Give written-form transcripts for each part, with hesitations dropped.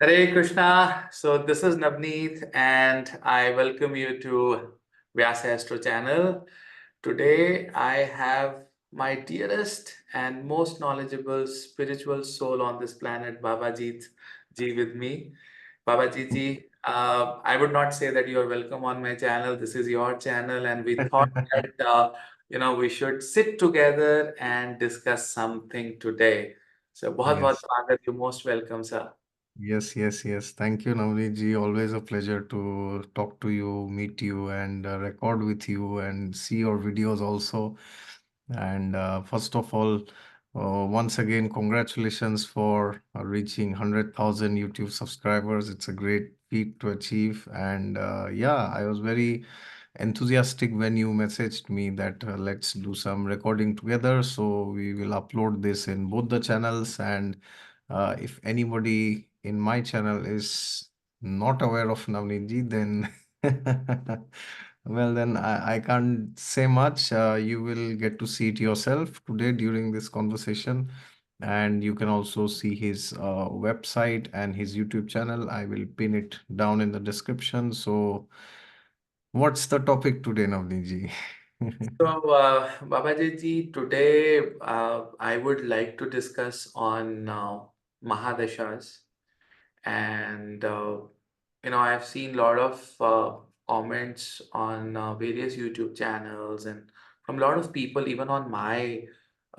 Hare Krishna. So this is Navneet, and I welcome you to Vyasa Astro channel. Today I have my dearest and most knowledgeable spiritual soul on this planet, Bhabajeet ji, with me. Babajeet ji, I would not say that you are welcome on my channel. This is your channel, and we thought that we should sit together and discuss something today. So, बहुत बहुत Yes, स्वागत. You most welcome, sir. yes. Thank you, Navneet ji. Always a pleasure to talk to you, meet you, and record with you and see your videos also. And first of all, once again, congratulations for reaching 100,000 YouTube subscribers. It's a great feat to achieve. And yeah, I was very enthusiastic when you messaged me that let's do some recording together. So we will upload this in both the channels. And if anybody in my channel is not aware of Navneet then well, then I can't say much. You will get to see it yourself today during this conversation. And you can also see his website and his YouTube channel. I will pin it down in the description. So, what's the topic today, Navneet ji? So, Babaji ji, today I would like to discuss on Mahadashas. And I've seen a lot of comments on various YouTube channels and from a lot of people, even on my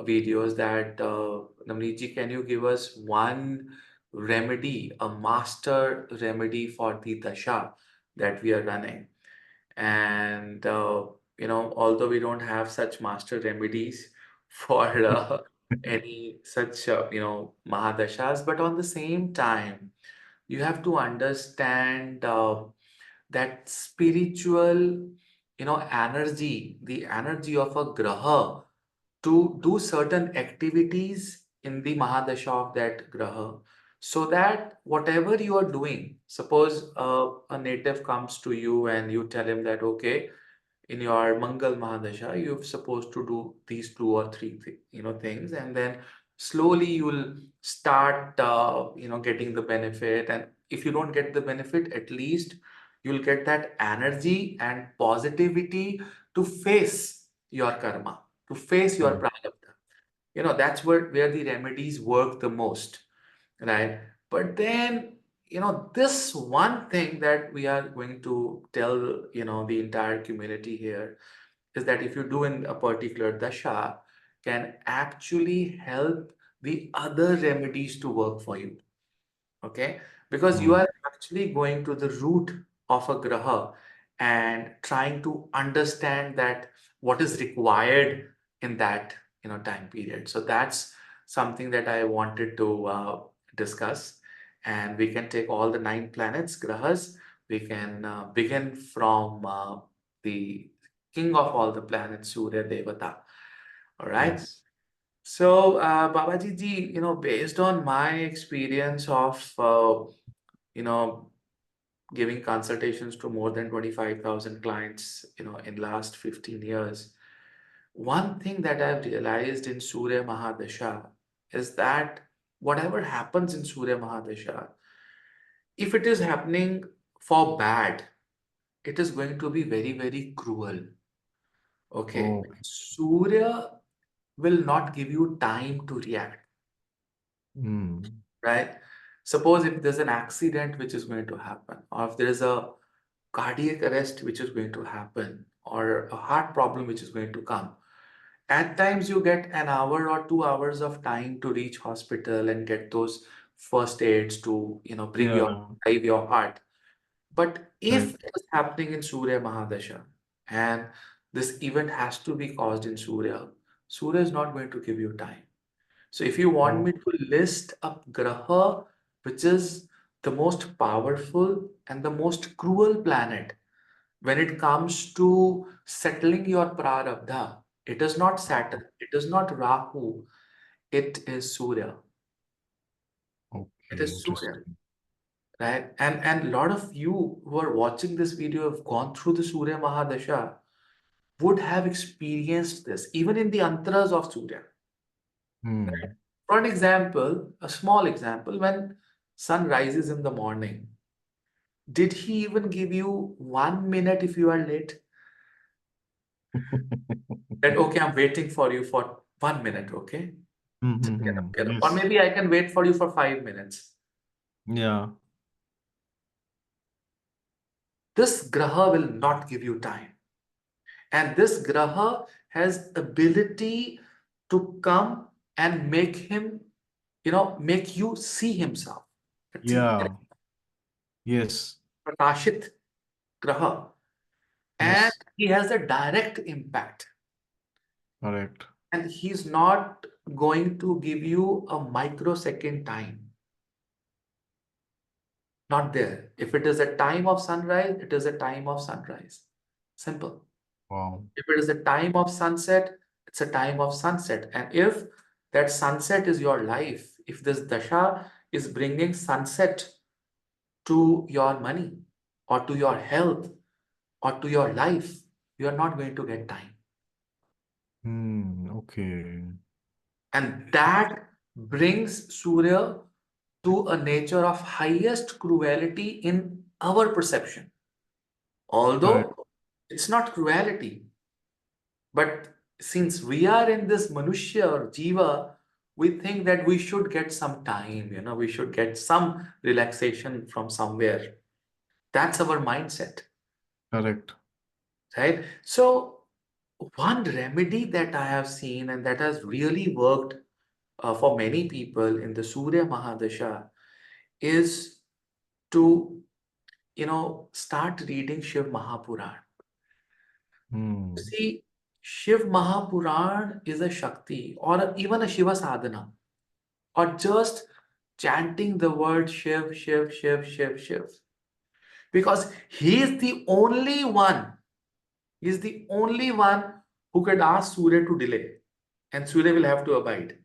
videos, that Navneet ji, can you give us one remedy, a master remedy for the dasha that we are running? And although we don't have such master remedies for any such mahadashas, but on the same time you have to understand that spiritual energy, the energy of a graha, to do certain activities in the Mahadasha of that graha, so that whatever you are doing, suppose a native comes to you and you tell him that, okay, in your Mangal Mahadasha, you're supposed to do these two or three things, and then slowly you'll start getting the benefit. And if you don't get the benefit, at least you'll get that energy and positivity to face your karma, to face your Hmm. prarabdha. That's where the remedies work the most, right? But then, this one thing that we are going to tell, the entire community here, is that if you do in a particular dasha, can actually help the other remedies to work for you. Okay, because you Hmm. are actually going to the root of a graha and trying to understand that what is required in that time period. So that's something that I wanted to discuss. And we can take all the nine planets, grahas. We can begin from the king of all the planets, Surya Devata. All right. Yes. So, Babaji ji, based on my experience of, giving consultations to more than 25,000 clients, in last 15 years, one thing that I've realized in Surya Mahadasha is that whatever happens in Surya Mahadasha, if it is happening for bad, it is going to be very, very cruel. Okay. Okay. Surya will not give you time to react. Hmm. Right? Suppose if there's an accident which is going to happen, or if there is a cardiac arrest which is going to happen, or a heart problem which is going to come, at times you get an hour or 2 hours of time to reach hospital and get those first aids to, bring your, Yeah. save your heart. But if Right. it is happening in Surya Mahadasha and this event has to be caused in Surya, Surya is not going to give you time. So if you want Oh. me to list a graha, which is the most powerful and the most cruel planet when it comes to settling your prarabdha, it is not Saturn, it is not Rahu, it is Surya. It Okay. is Surya, Interesting. right? And a lot of you who are watching this video have gone through the Surya Mahadasha would have experienced this, even in the antras of Surya. Hmm. For an example, a small example, when sun rises in the morning, did he even give you 1 minute if you are late? That, okay, I'm waiting for you for 1 minute, okay? Just get up, get up. Or Yes. maybe I can wait for you for 5 minutes. Yeah. This graha will not give you time. And this graha has ability to come and make him, make you see himself. It's a very Yeah. Yes. prakashit graha. And Yes. he has a direct impact. Correct. And he's not going to give you a microsecond time. Not there. If it is a time of sunrise, it is a time of sunrise. Simple. Wow. If it is a time of sunset, it's a time of sunset. And if that sunset is your life, if this dasha is bringing sunset to your money or to your health or to your life, you are not going to get time. Okay. And that brings Surya to a nature of highest cruelty in our perception. Correct. Although it's not cruelty, but since we are in this Manushya or Jiva, we think that we should get some time, we should get some relaxation from somewhere. That's our mindset, Correct. right? So, one remedy that I have seen and that has really worked for many people in the Surya Mahadasha is to, start reading Shiv Mahapuran. You Hmm. see, Shiv Mahapuran is a Shakti or even a Shiva sadhana or just chanting the word Shiv, Shiv, Shiv, Shiv, Shiv. Because he is the only one, he is the only one who could ask Surya to delay and Surya will have to abide.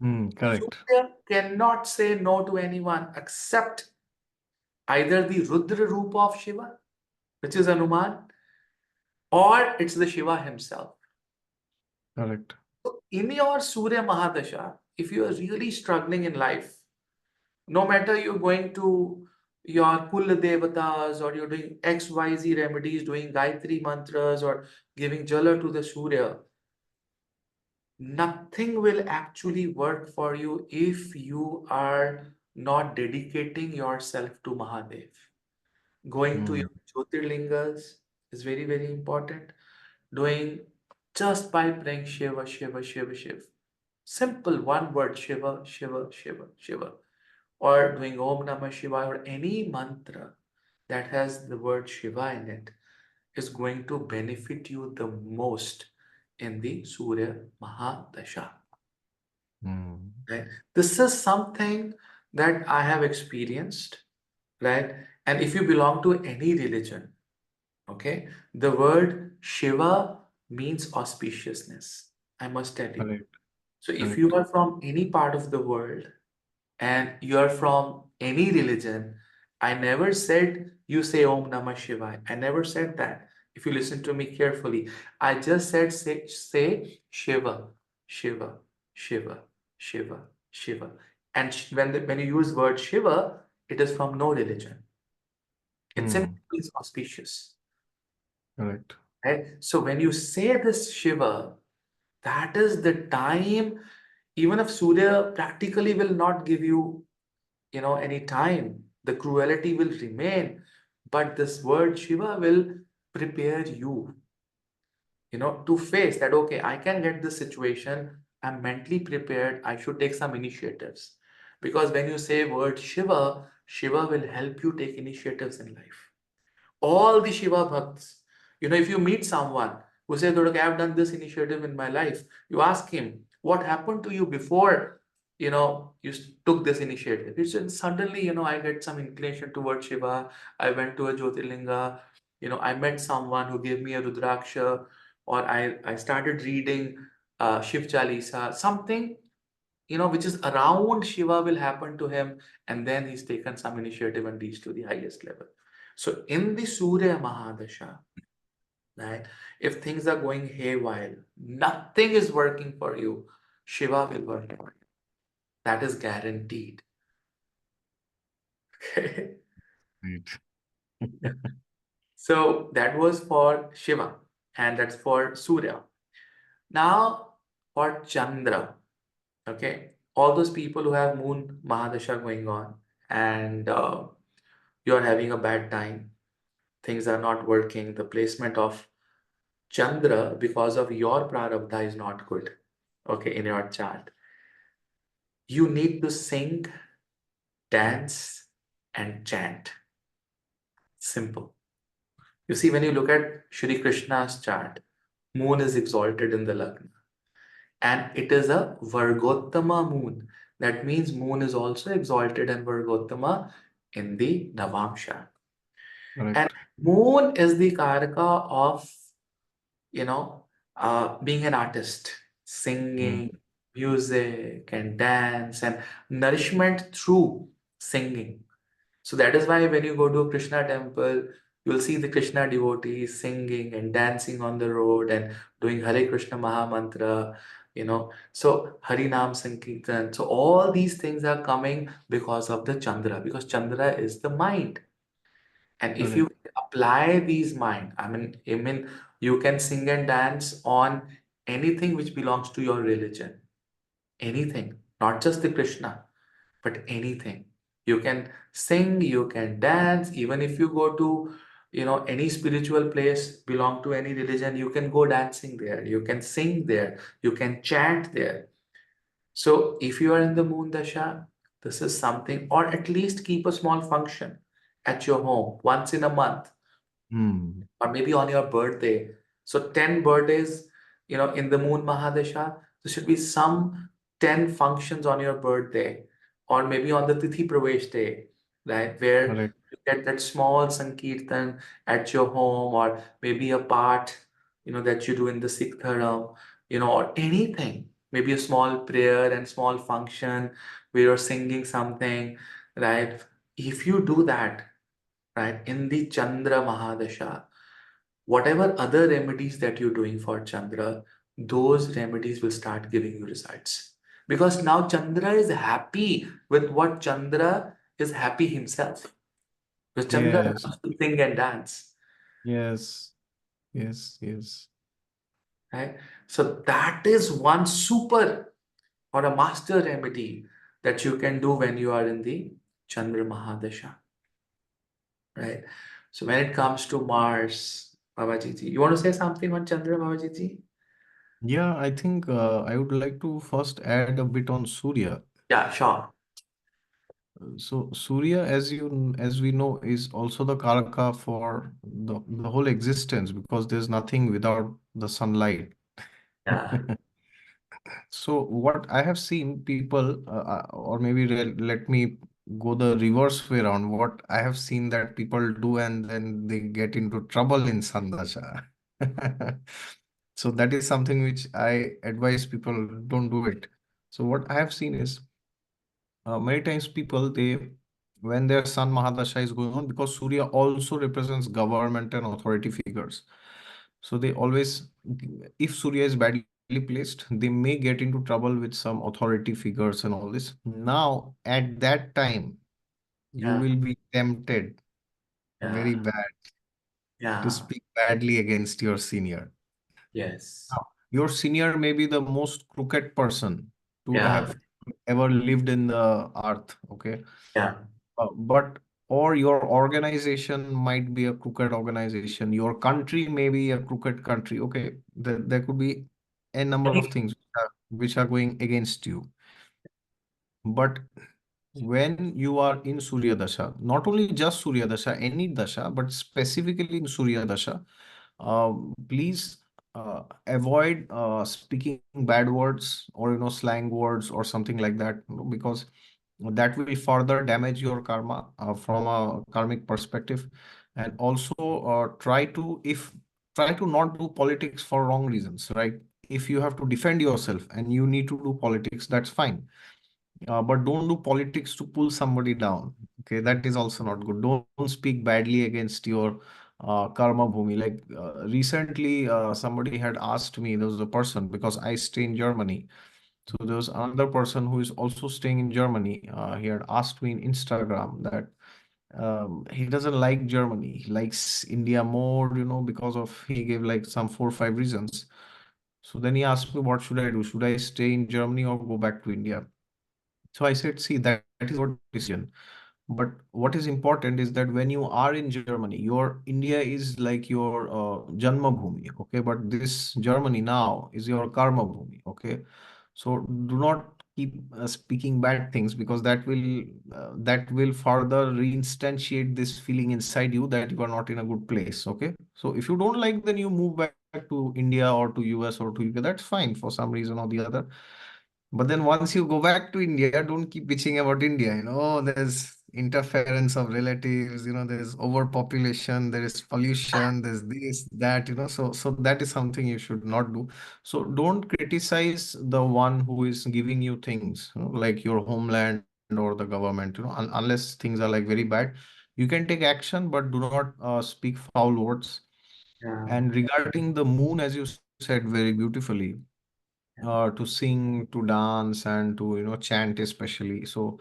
Correct. Surya cannot say no to anyone except either the Rudra Rupa of Shiva, which is Hanuman, or it's the Shiva himself. Correct. So in your Surya Mahadasha, if you are really struggling in life, no matter you're going to your Kul Devatas or you're doing XYZ remedies, doing Gayatri mantras or giving Jala to the Surya, nothing will actually work for you if you are not dedicating yourself to Mahadev. Going to Hmm. your Jyotirlingas is very, very important. Doing just by praying Shiva, Shiva, Shiva, Shiva. Simple one word Shiva, Shiva, Shiva, Shiva. Or doing Om Namah Shivaya or any mantra that has the word Shiva in it is going to benefit you the most in the Surya Mahadasha. Hmm. Right? This is something that I have experienced, right? And if you belong to any religion, okay, the word Shiva means auspiciousness. I must tell you. Correct. So if you Correct. are from any part of the world and you're from any religion, I never said you say Om Namah Shivaya. I never said that. If you listen to me carefully, I just said say Shiva, Shiva, Shiva, Shiva, Shiva. And when you use word Shiva, it is from no religion. It simply Hmm. means auspicious. Correct. Right? So when you say this Shiva, that is the time, even if Surya practically will not give you any time, the cruelty will remain, but this word Shiva will prepare you, to face that, okay, I can get this situation, I'm mentally prepared, I should take some initiatives. Because when you say word Shiva, Shiva will help you take initiatives in life. All the Shiva Bhakts, if you meet someone who says, okay, I've done this initiative in my life, you ask him, what happened to you before, you took this initiative? He said, suddenly, I get some inclination towards Shiva. I went to a Jyotirlinga, I met someone who gave me a Rudraksha, or I started reading Shiv Chalisa, something, which is around Shiva will happen to him, and then he's taken some initiative and reached to the highest level. So in the Surya Mahadasha, right, if things are going haywire, nothing is working for you, Shiva will work for you. That is guaranteed. Okay. Right. Yeah. So that was for Shiva, and that's for Surya. Now for Chandra, okay, all those people who have moon Mahadasha going on, and you're having a bad time, things are not working, the placement of Chandra because of your prarabdha is not good, okay, in your chart. You need to sing, dance, and chant. Simple. You see, when you look at Shri Krishna's chart, moon is exalted in the Lagna, and it is a Vargottama moon. That means moon is also exalted and Vargottama in the Navamsha. And Correct. moon is the Karaka of, you know, being an artist, Mm. singing, music, and dance, and nourishment through singing. So that is why when you go to a Krishna temple, you'll see the Krishna devotees singing and dancing on the road and doing Hare Krishna Maha Mantra, So Hari Nam Sankirtan. So all these things are coming because of the Chandra, because Chandra is the mind. And if you Correct. apply these mind, I mean, you can sing and dance on anything which belongs to your religion. Anything, not just the Krishna, but anything. You can sing, you can dance, even if you go to, any spiritual place, belong to any religion, you can go dancing there, you can sing there, you can chant there. So if you are in the moon dasha, this is something, or at least keep a small function at your home once in a month, Mm. or maybe on your birthday. So 10 birthdays, in the moon Mahadasha, there should be some 10 functions on your birthday, or maybe on the Tithi Pravesh day, right? Where Correct. you get that small Sankirtan at your home, or maybe a part, that you do in the Sikh Dharam, or anything. Maybe a small prayer and small function where you're singing something, right? If you do that, right, in the Chandra Mahadasha, whatever other remedies that you're doing for Chandra, those remedies will start giving you results. Because now Chandra is happy with what Chandra is happy himself. Because Chandra Yes. loves to sing and dance, Yes. Yes. Yes. right? So that is one super or a master remedy that you can do when you are in the Chandra Mahadasha, right? So when it comes to Mars, Babaji, you want to say something on Chandra, Babaji? Yeah, I think I would like to first add a bit on Surya. Yeah, sure. So Surya, as we know, is also the Karaka for the whole existence because there's nothing without the sunlight. Yeah. So what I have seen people, or maybe let me go the reverse way around. What I have seen that people do, and then they get into trouble in Sandasha. So that is something which I advise people don't do it. So what I have seen is many times people they when their sun Mahadasha is going on because Surya also represents government and authority figures. So they always, if Surya is badly placed, they may get into trouble with some authority figures and all this. Now, at that time, you Yeah, will be tempted very yeah, bad to yeah, speak badly against your senior. yes, Now, your senior may be the most crooked person to yeah, have ever lived in the earth, okay? yeah. But or your organization might be a crooked organization. Your country may be a crooked country. Okay, there could be a number of Any- things which are going against you. But when you are in Surya Dasha, not only just Surya Dasha, any Dasha, but specifically in Surya Dasha, please avoid speaking bad words or slang words or something like that, because that will further damage your karma from a karmic perspective. And also try to not do politics for wrong reasons, right? If you have to defend yourself and you need to do politics, that's fine, but don't do politics to pull somebody down. Okay, that is also not good. Don't speak badly against your karma bhumi. Like recently, somebody had asked me, there was a person, because I stay in Germany. So there was another person who is also staying in Germany. He had asked me in Instagram that he doesn't like Germany. He likes India more, because of he gave like some 4 or 5 reasons. So then he asked me, what should I do? Should I stay in Germany or go back to India? So I said, see, that is your decision. But what is important is that when you are in Germany, your India is like your Janma Bhumi, okay? But this Germany now is your Karma Bhumi, okay? So do not keep speaking bad things, because that will further reinstantiate this feeling inside you that you are not in a good place, okay? So if you don't like, then you move back to India or to US or to UK. That's fine for some reason or the other. But then once you go back to India, don't keep bitching about India. There's interference of relatives, there's overpopulation, there is pollution, there's this, that, so that is something you should not do. So don't criticize the one who is giving you things, like your homeland or the government, unless things are like very bad. You can take action, but do not speak foul words. Yeah, And regarding the moon, as you said very beautifully, yeah, to sing, to dance, and to chant especially. So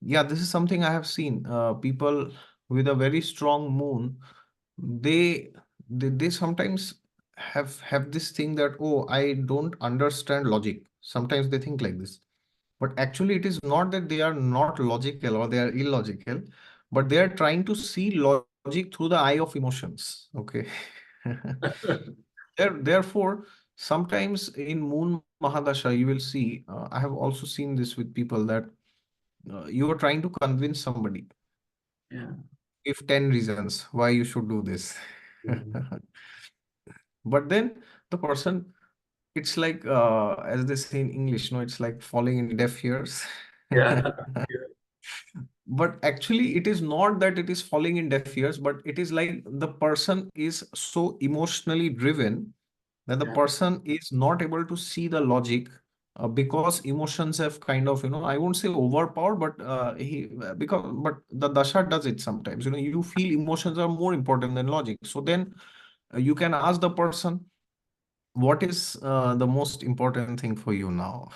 yeah, this is something I have seen. People with a very strong moon, they they sometimes have this thing that, oh, I don't understand logic. Sometimes they think like this. But actually, it is not that they are not logical or they are illogical, but they are trying to see logic through the eye of emotions. Okay. Therefore, sometimes in Moon Mahadasha, you will see, I have also seen this with people, that you are trying to convince somebody, yeah, give 10 reasons why you should do this. mm, But then the person, it's like, as they say in English, no, it's like falling in deaf ears. yeah, But actually, it is not that it is falling in deaf ears, but it is like the person is so emotionally driven that the yeah, person is not able to see the logic, because emotions have kind of, I won't say overpowered, but but the dasha does it sometimes. You feel emotions are more important than logic. So then you can ask the person, what is the most important thing for you now?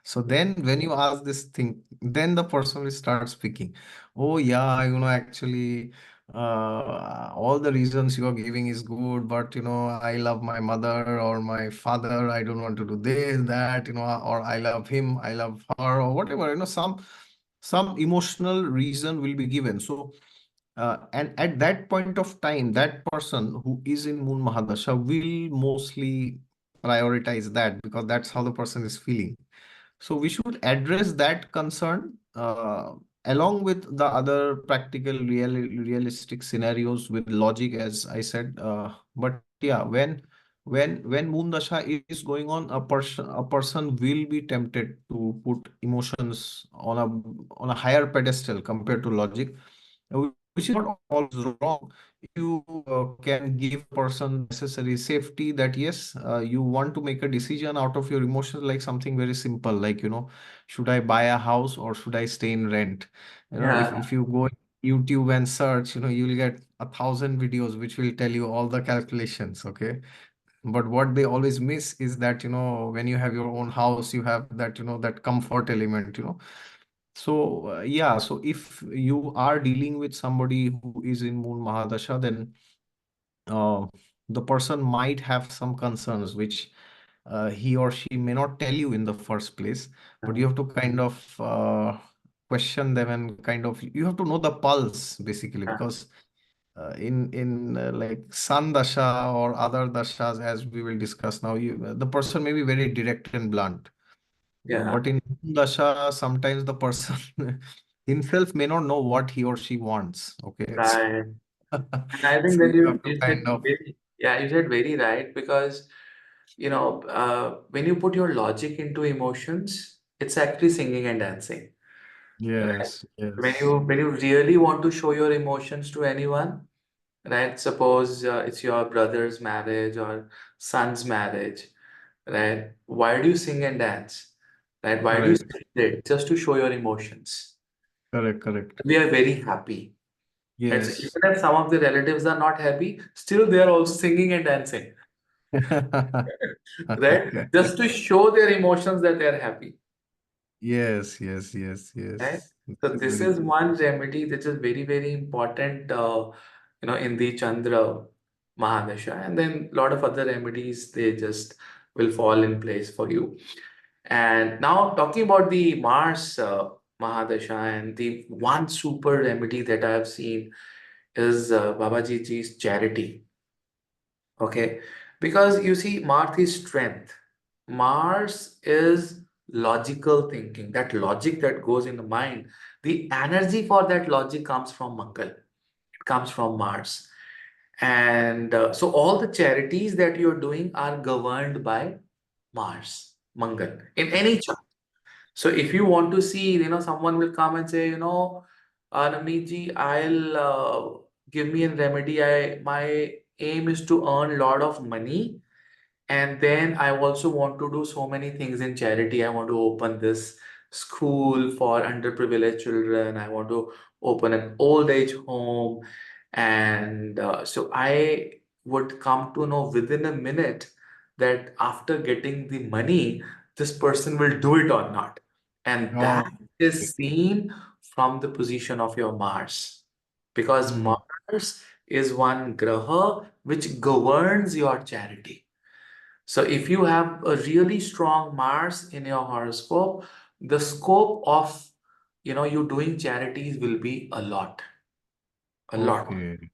So then when you ask this thing, then the person will start speaking. Oh yeah, actually, all the reasons you are giving is good, but I love my mother or my father. I don't want to do this, that, or I love him, I love her, or whatever. Some emotional reason will be given. So and at that point of time, that person who is in Moon Mahadasha will mostly prioritize that, because that's how the person is feeling. So we should address that concern, along with the other practical, realistic scenarios with logic, as I said. But yeah, when Moon Dasha is going on, a person will be tempted to put emotions on a higher pedestal compared to logic, which is not always wrong. You can give a person the necessary safety, that yes, you want to make a decision out of your emotions, like something very simple, like, should I buy a house or should I stay in rent? If yeah, you go YouTube and search, you'll get 1,000 videos which will tell you all the calculations, okay? But what they always miss is that, when you have your own house, you have that, that comfort element, so, yeah, so if you are dealing with somebody who is in Moon Mahadasha, then uh, the person might have some concerns which he or she may not tell you in the first place, but you have to kind of question them, and kind of you have to know the pulse basically, yeah, because in like Sun Dasha or other dashas, as we will discuss now, the person may be very direct and blunt. yeah, But in Dasha, sometimes the person himself may not know what he or she wants. Okay. right. And I think So that you you have to you said kind of, very, yeah, you said very right, because when you put your logic into emotions, it's actually singing and dancing. Right? yes, When yes, you really want to show your emotions to anyone, right? Suppose it's your brother's marriage or son's marriage, right? Why do you sing and dance? Right? Why do you right. celebrate? Just to show your emotions. Correct, correct. We are very happy. Right? So Yes, even if some of the relatives are not happy, still they are also singing and dancing. right? Just to show their emotions that they're happy, Yes, yes, yes, right? yes. So This is this very is true. one remedy which is very, very important, in the Chandra Mahadasha, and then a lot of other remedies they just will fall in place for you. And now talking about the Mars Mahadasha, and the one super remedy that I have seen is Babaji ji's charity. Okay, because you see, Mars is strength. Mars is logical thinking. That logic that goes in the mind, the energy for that logic comes from Mangal. It comes from Mars. And so all the charities that you're doing are governed by Mars, Mangal, in any chart. So if you want to see, someone will come and say, Navneet ji, I'll give me a remedy. My aim is to earn a lot of money, and then I also want to do so many things in charity. I want to open this school for underprivileged children. I want to open an old age home. And so I would come to know within a minute that after getting the money, this person will do it or not. And that Oh, okay. is seen from the position of your Mars. Because Hmm. Mars is one graha which governs your charity. So if you have a really strong Mars in your horoscope, the scope of you doing charities will be a lot, Okay.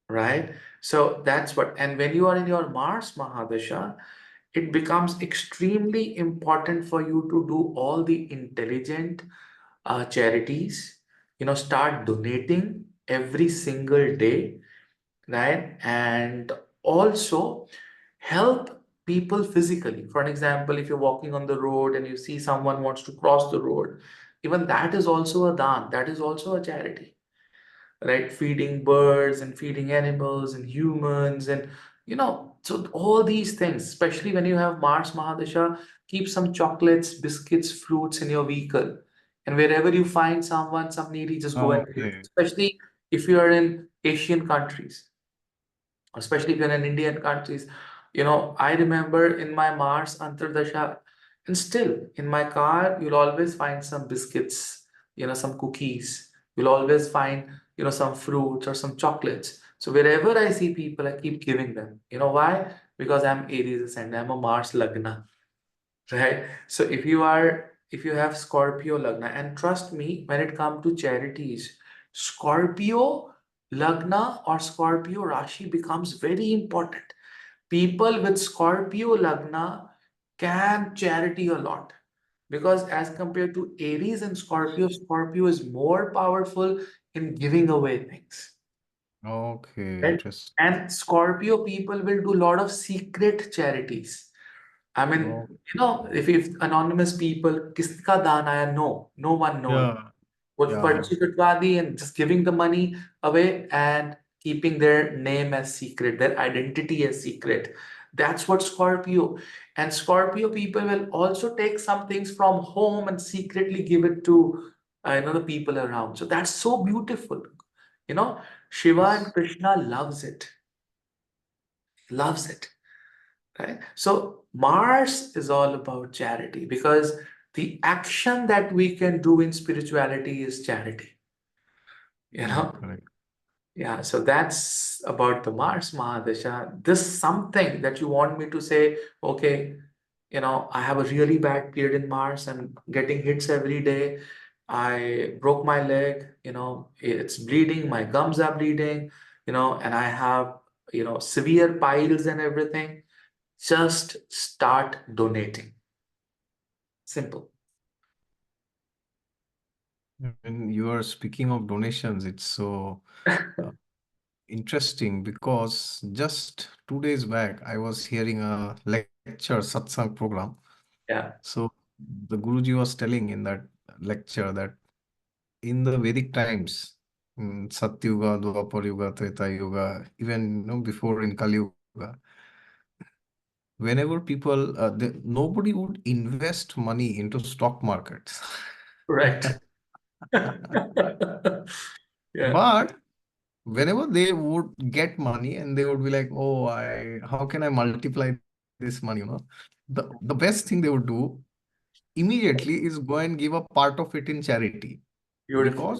right? So that's what, and when you are in your Mars Mahadasha, it becomes extremely important for you to do all the intelligent charities. Start donating every single day, right? And also help people physically. For an example, if you're walking on the road and you see someone wants to cross the road, even that is also a dan, that is also a charity, right? Feeding birds and feeding animals and humans, and so all these things, especially when you have Mars Mahadasha, keep some chocolates, biscuits, fruits in your vehicle. And wherever you find someone, some needy, just go and give, Okay. especially if you are in Asian countries, especially if you're in Indian countries. I remember in my Mars Antardasha, and still in my car, you'll always find some biscuits, some cookies. You'll always find, some fruits or some chocolates. So wherever I see people, I keep giving them. You know why? Because I'm Aries ascendant, I'm a Mars Lagna, right? So if you have Scorpio Lagna, and trust me, when it comes to charities, Scorpio Lagna or Scorpio Rashi becomes very important. People with Scorpio Lagna can charity a lot, because as compared to Aries and Scorpio, Scorpio is more powerful in giving away things. Okay. Right? Interesting. And Scorpio people will do a lot of secret charities. I mean, Oh, if anonymous people, kiska daan aaya, no one knows. yeah. With Yeah. Parchi Katwadi and just giving the money away and keeping their name as secret, their identity as secret. That's what Scorpio. And Scorpio people will also take some things from home and secretly give it to the people around. So that's so beautiful. You know, Shiva Yes. and Krishna loves it, right? So Mars is all about charity, because the action that we can do in spirituality is charity, you Correct. know? Correct. Yeah, so that's about the Mars Mahadasha. This something that you want me to say, okay, I have a really bad period in Mars. I'm getting hits every day. I broke my leg, it's bleeding, my gums are bleeding, and I have, severe piles and everything. Just start donating. Simple. When you are speaking of donations, it's so uh, interesting because just 2 days back, I was hearing a lecture, satsang program. Yeah, So the Guruji was telling in that lecture that in the Vedic times, Satyuga, Dwapar Yuga, Treta Yuga, even before in Kali Yuga, whenever people, nobody would invest money into stock markets. right. Yeah, But whenever they would get money and they would be like, oh, how can I multiply this money, the best thing they would do immediately is go and give a part of it in charity, Beautiful.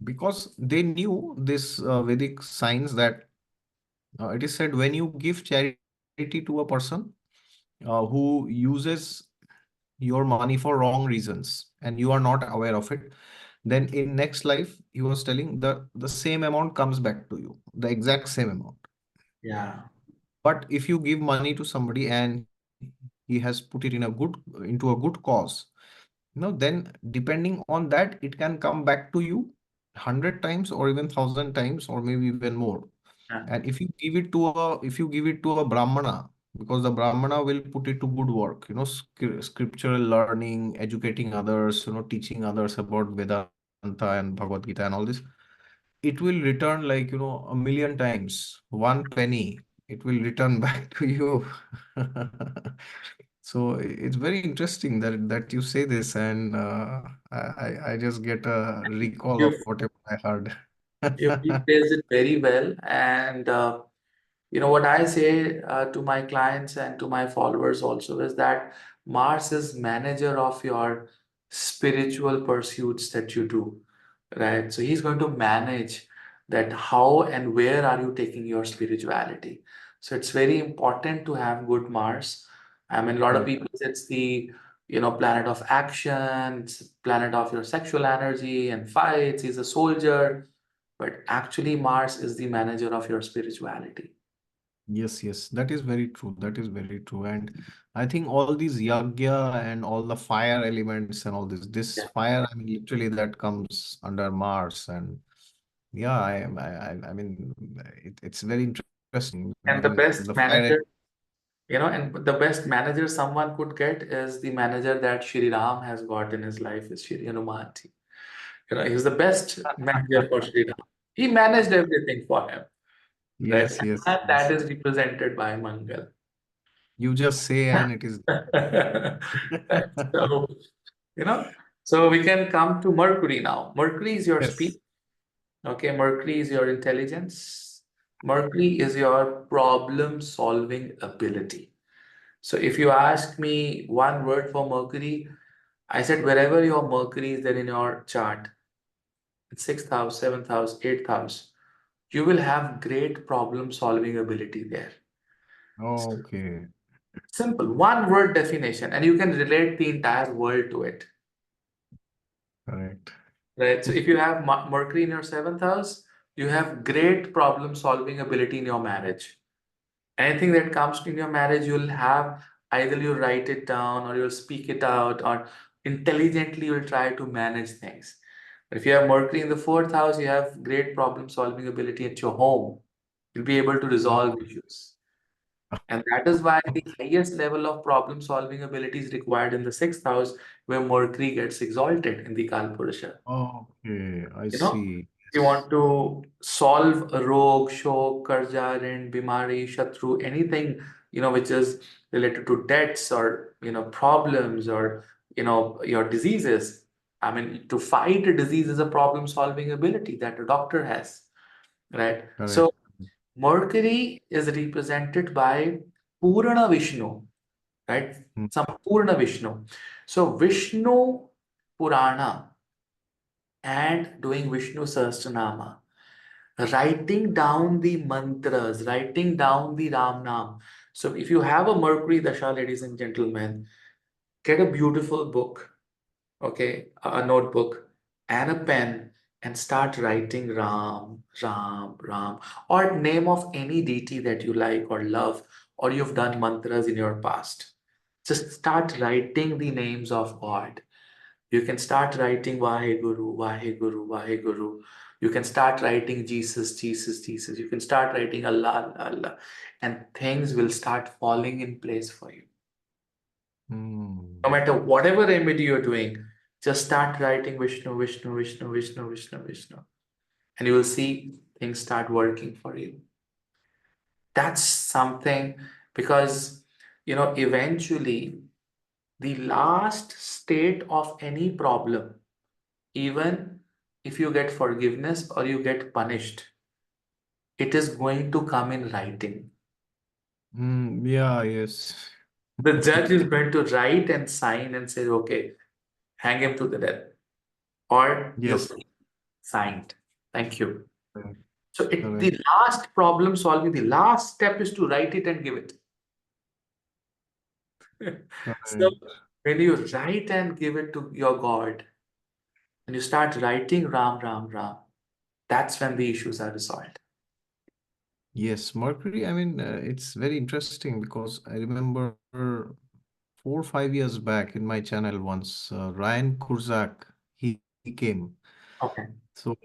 because they knew this Vedic science that it is said when you give charity to a person who uses your money for wrong reasons and you are not aware of it, then in next life, he was telling, the same amount comes back to you, the exact same amount. Yeah. But if you give money to somebody and he has put it into a good cause, then depending on that, it can come back to you 100 times or even 1,000 times or maybe even more. Yeah. And if you give it to a brahmana, because the brahmana will put it to good work, scriptural learning, educating others, teaching others about Vedanta and Bhagavad Gita and all this, it will return like, 1,000,000 times. One penny, it will return back to you. So it's very interesting that you say this, and I just get a recall of You've whatever I heard. you've phrased it very well, and what I say to my clients and to my followers also is that Mars is manager of your spiritual pursuits that you do, right? So he's going to manage that how and where are you taking your spirituality. So it's very important to have good Mars. I mean, a lot of Correct. people, it's the planet of action, it's planet of your sexual energy and fights. He's a soldier, but actually Mars is the manager of your spirituality. Yes, yes, that is very true. That is very true. And I think all these yagya and all the fire elements and all this Yeah. fire, I mean, literally that comes under Mars. And yeah, I mean, it's very interesting. I And mean, the the best fire, manager, and the best manager someone could get is the manager that Shri Ram has got in his life is Shri Hanumanji. He's the best manager for Shri Ram. He managed everything for him, right? yes, yes, And that yes. is represented by Mangal. You just say and it is. Right. So, you know, so we can come to Mercury now. Mercury is your speed. Yes. Okay, Mercury is your intelligence. Mercury is your problem solving ability. So if you ask me one word for Mercury, I said wherever your Mercury is there in your chart, sixth house, seventh house, eighth house, you will have great problem solving ability there. Okay. Simple, one word definition, and you can relate the entire world to it. Correct. Right. So if you have Mercury in your seventh house, you have great problem solving ability in your marriage. Anything that comes in your marriage, you'll have either you write it down or you'll speak it out or intelligently you'll try to manage things. But if you have Mercury in the fourth house, you have great problem solving ability at your home. You'll be able to resolve issues. And that is why the highest level of problem solving ability is required in the sixth house, where Mercury gets exalted in the Kalpurusha. Okay, I You know, see. you Yes. want to solve a rog, shok, karja, rin, bimari, shatru, anything, which is related to debts or, problems or, your diseases. I mean, to fight a disease is a problem solving ability that a doctor has, right? Correct. So Mercury is represented by Purana Vishnu, right? Mm. Sampurna Vishnu. So Vishnu Purana and doing Vishnu Sahasranama, writing down the mantras, writing down the Ram Nam. So if you have a Mercury Dasha, ladies and gentlemen, get a beautiful book, okay, a notebook and a pen and start writing Ram, Ram, Ram, or name of any deity that you like or love, or you've done mantras in your past. Just start writing the names of God. You can start writing Vaheguru, Vaheguru, Vaheguru. You can start writing Jesus, Jesus, Jesus. You can start writing Allah, Allah, Allah. And things will start falling in place for you. No Mm. matter whatever remedy you're doing, just start writing Vishnu, Vishnu, Vishnu, Vishnu, Vishnu, Vishnu. And you will see things start working for you. That's something because, eventually the last state of any problem, even if you get forgiveness or you get punished, it is going to come in writing. Yeah, yes. The judge is going to write and sign and say, okay, hang him to the death. Or you're Yes. free. Signed. Thank you. Correct. So the Correct. last problem solving, the last step is to write it and give it. So Correct. when you write and give it to your God, and you start writing Ram, Ram, Ram, that's when the issues are resolved. Yes, Mercury, I mean, it's very interesting because I remember 4 or 5 years back in my channel once, Ryan Kurzak, he came. Okay. So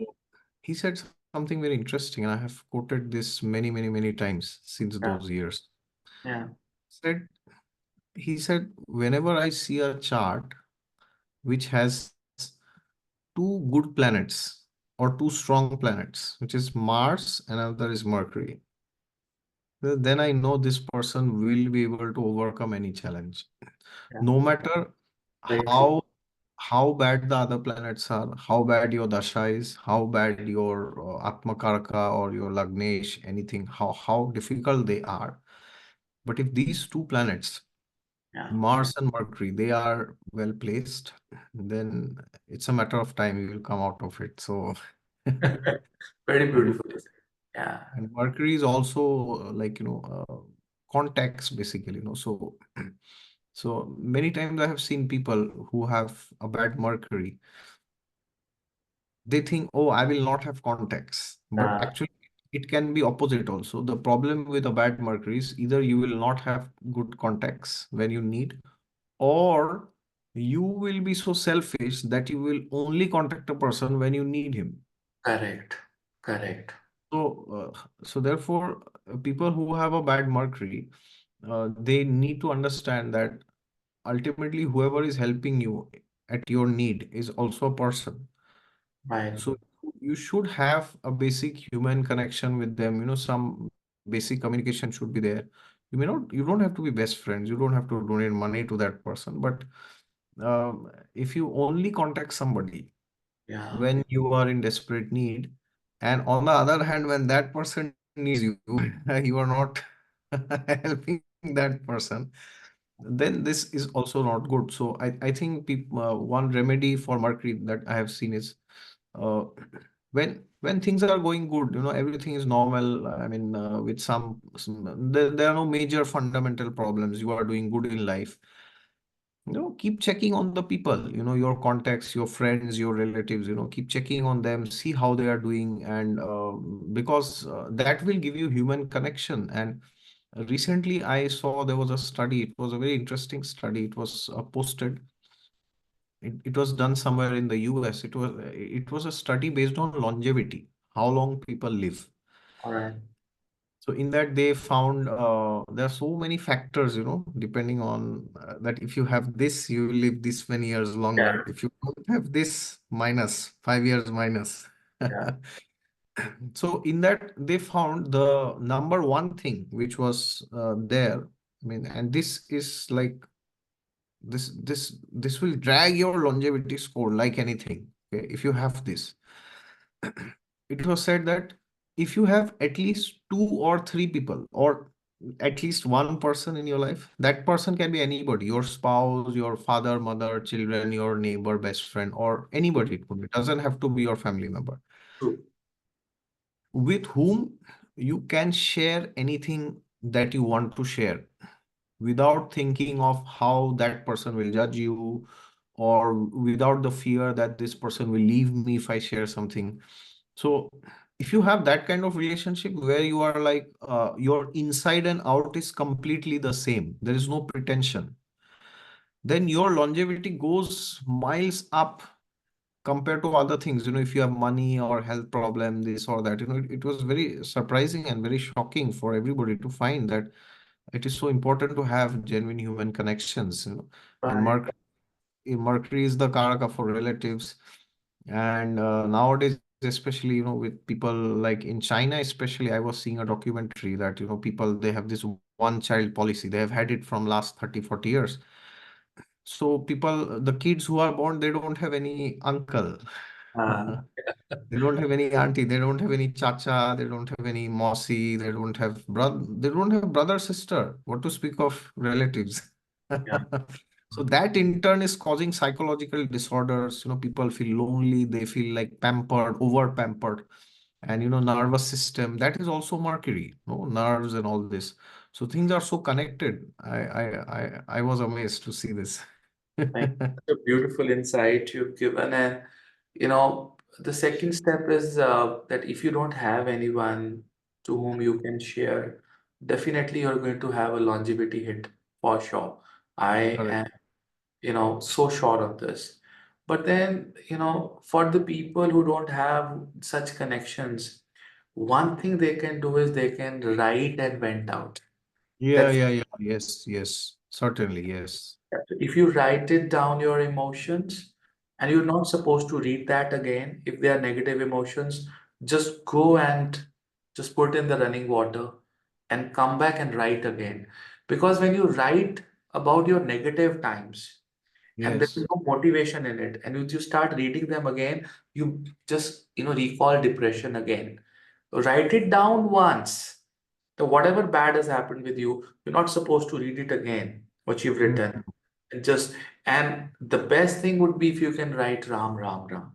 he said something very interesting, and I have quoted this many, many, many times since Yeah. those years. Yeah. Said he said, whenever I see a chart which has two good planets or two strong planets, which is Mars and another is Mercury, then I know this person will be able to overcome any challenge. Yeah. No matter Very true. how bad the other planets are, how bad your dasha is, how bad your Atma Karaka or your Lagnesh, anything, how difficult they are. But if these two planets, Yeah. Mars and Mercury, they are well placed, then it's a matter of time you will come out of it. So, Very and beautiful. Yeah. and Mercury is also like context basically, so so many times I have seen people who have a bad Mercury. They think, oh, I will not have contacts, but Yeah. actually it can be opposite also. The problem with a bad Mercury is either you will not have good contacts when you need, or you will be so selfish that you will only contact a person when you need him. Correct. Correct. So therefore, people who have a bad Mercury, they need to understand that ultimately whoever is helping you at your need is also a person. Right. So you should have a basic human connection with them. Some basic communication should be there. You don't have to be best friends. You don't have to donate money to that person. But if you only contact somebody Yeah. when you are in desperate need, and on the other hand, when that person needs you, you are not helping that person, then this is also not good. So I think one remedy for Mercury that I have seen is uh, when things are going good, everything is normal. I mean, with there are no major fundamental problems. You are doing good in life. Keep checking on the people, your contacts, your friends, your relatives, keep checking on them, see how they are doing. And because that will give you human connection. And recently I saw there was a study. It was a very interesting study. It was posted. It was done somewhere in the US. It was a study based on longevity, how long people live. All right. So in that they found there are so many factors, depending on that if you have this, you will live this many years Yeah. longer. If you don't have this, minus 5 years minus. Yeah. So in that they found the number one thing which was there. I mean, and this is like this will drag your longevity score like anything. Okay, if you have this, it was said that if you have at least two or three people, or at least one person in your life, that person can be anybody, your spouse, your father, mother, children, your neighbor, best friend, or anybody. It doesn't have to be your family member, True. with whom you can share anything that you want to share without thinking of how that person will judge you, or without the fear that this person will leave me if I share something. So if you have that kind of relationship where you are like your inside and out is completely the same, there is no pretension, then your longevity goes miles up compared to other things. If you have money or health problem, this or that, it was very surprising and very shocking for everybody to find that it is so important to have genuine human connections. And Right. Mercury is the karaka for relatives. And nowadays, especially, with people like in China, especially, I was seeing a documentary that, people, they have this one child policy. They have had it from last 30, 40 years. So people, the kids who are born, they don't have any uncle. Uh, They don't have any auntie, they don't have any chacha, they don't have any mossy, they don't have brother, sister. What to speak of relatives? yeah. So that in turn is causing psychological disorders. People feel lonely, they feel like pampered, over pampered. And nervous system, that is also Mercury, no nerves and all this. So things are so connected. I was amazed to see this. Thank you. Such a beautiful insight you've given. And, the second step is that if you don't have anyone to whom you can share, definitely you're going to have a longevity hit for sure. I Correct. am, so sure of this. But then, for the people who don't have such connections, one thing they can do is they can write and vent out. Yeah, That's yeah, yeah. Yes, yes. Certainly, yes. if you write it down your emotions, and you're not supposed to read that again, if they are negative emotions, just go and just put in the running water and come back and write again. Because when you write about your negative times and there is Yes. no motivation in it, and you start reading them again, you just recall depression again. Write it down once. So whatever bad has happened with you, you're not supposed to read it again, what you've Mm. written. And just and the best thing would be if you can write Ram Ram Ram.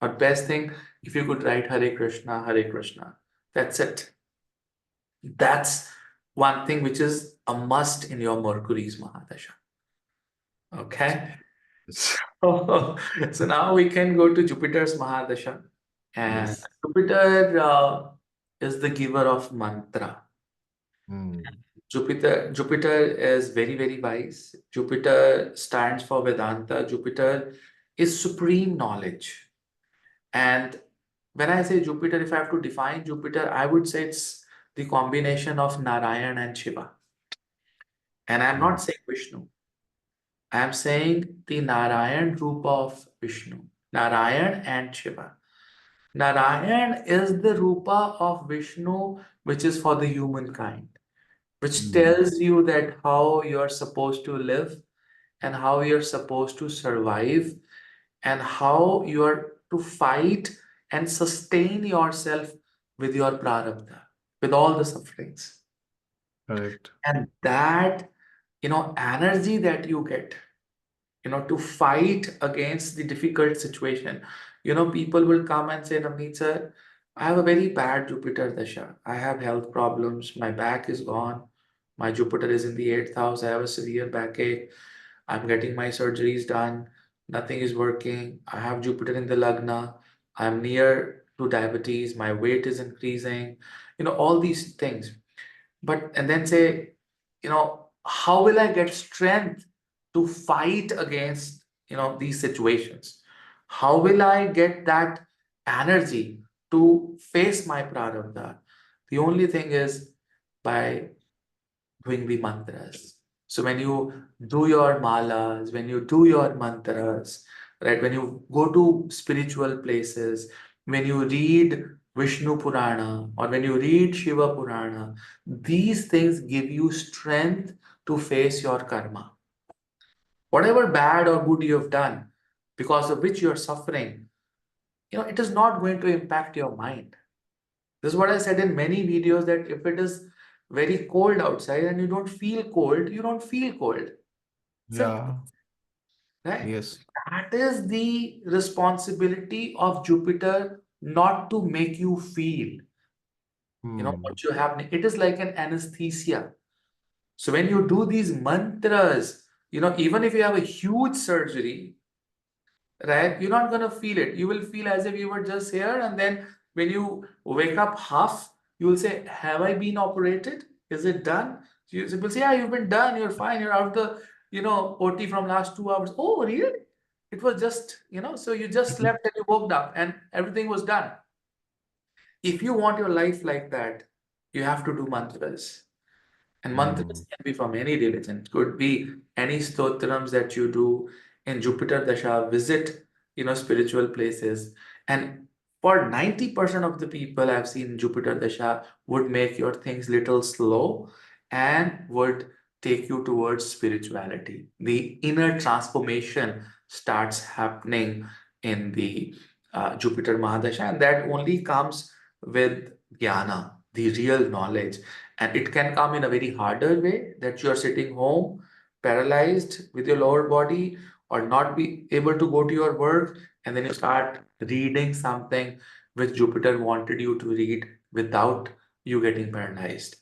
Or best thing if you could write Hare Krishna Hare Krishna. That's it. That's one thing which is a must in your Mercury's Mahadasha. Okay. Yes. So now we can go to Jupiter's Mahadasha. And Yes. Jupiter is the giver of mantra. Mm. Jupiter is very, very wise. Jupiter stands for Vedanta. Jupiter is supreme knowledge. And when I say Jupiter, if I have to define Jupiter, I would say it's the combination of Narayan and Shiva. And I'm Mm. not saying Vishnu. I'm saying the Narayan Rupa of Vishnu. Narayan and Shiva. Narayan is the Rupa of Vishnu, which is for the humankind, which Mm. tells you that how you're supposed to live and how you're supposed to survive and how you're to fight and sustain yourself with your prarabdha, with all the sufferings. Correct. And that, energy that you get, to fight against the difficult situation. People will come and say, Navneet sir, I have a very bad Jupiter Dasha. I have health problems. My back is gone. My Jupiter is in the eighth house. I have a severe backache. I'm getting my surgeries done. Nothing is working. I have Jupiter in the Lagna. I'm near to diabetes. My weight is increasing. All these things. But, and then say, how will I get strength to fight against, these situations? How will I get that energy to face my prarabdha? The only thing is by doing the mantras. So when you do your malas, when you do your mantras, right, when you go to spiritual places, when you read Vishnu Purana or when you read Shiva Purana, these things give you strength to face your karma. Whatever bad or good you have done, because of which you are suffering, it is not going to impact your mind. This is what I said in many videos that if it is very cold outside and you don't feel cold, you don't feel cold. Simple, Yeah. right? Yes. That is the responsibility of Jupiter not to make you feel, Hmm. what you have. It is like an anesthesia. So when you do these mantras, even if you have a huge surgery, right? You're not gonna feel it. You will feel as if you were just here, and then when you wake up half, you will say, "Have I been operated? Is it done?" So you will say, "Yeah, you've been done. You're fine. You're out of the, OT from last 2 hours." Oh, really? It was just, so you just slept and you woke up and everything was done. If you want your life like that, you have to do mantras. And Hmm. mantras can be from any religion. It could be any stotrams that you do in Jupiter Dasha, visit, spiritual places. And for 90% of the people I've seen Jupiter Dasha would make your things little slow and would take you towards spirituality. The inner transformation starts happening in the Jupiter Mahadasha, and that only comes with jnana, the real knowledge. And it can come in a very harder way, that you are sitting home, paralyzed with your lower body, or not be able to go to your work, and then you start reading something which Jupiter wanted you to read without you getting paralyzed,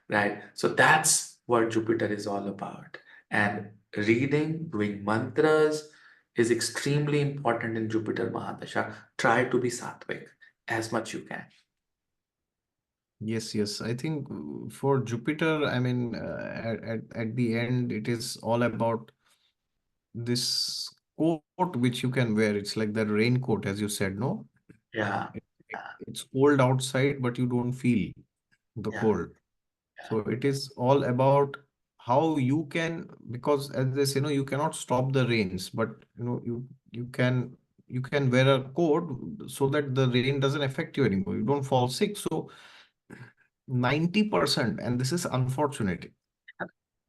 right? So that's what Jupiter is all about. And reading, doing mantras, is extremely important in Jupiter Mahadasha. Try to be sattvic as much you can. Yes, yes. I think for Jupiter, I mean, at the end, it is all about this coat which you can wear. It's like the raincoat, as you said, no? Yeah, It, it's cold outside, but you don't feel the yeah, cold. So it is all about how you can, because as they say, you cannot stop the rains, but you can wear a coat so that the rain doesn't affect you anymore. You don't fall sick. So 90%, and this is unfortunate,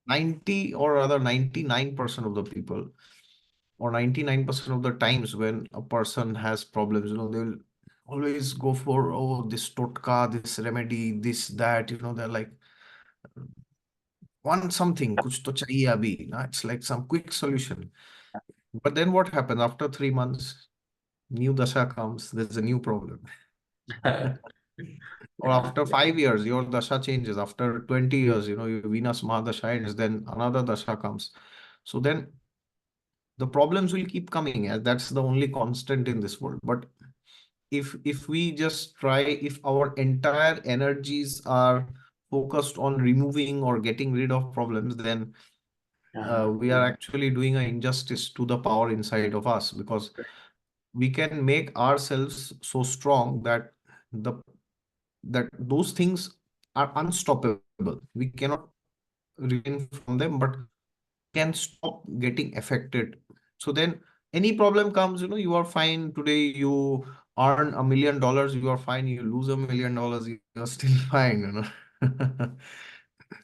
90 or rather 99% of the people, or 99% of the times when a person has problems, they'll always go for, oh, this totka, this remedy, this, that, they're like, want something, kuch to chahiye abhi. It's like some quick solution. But then what happens after 3 months? New dasha comes, there's a new problem. Or yeah, after 5 years, your dasha changes. After 20 years, your Venus Mahadasha ends, then another dasha comes. So then the problems will keep coming, as that's the only constant in this world. But if we just try, if our entire energies are focused on removing or getting rid of problems, then yeah, we are actually doing an injustice to the power inside of us, because we can make ourselves so strong that the that those things are unstoppable. We cannot refrain from them, but we can stop getting affected. So then any problem comes, you are fine. Today you earn $1 million, you are fine. You lose $1 million, you are still fine.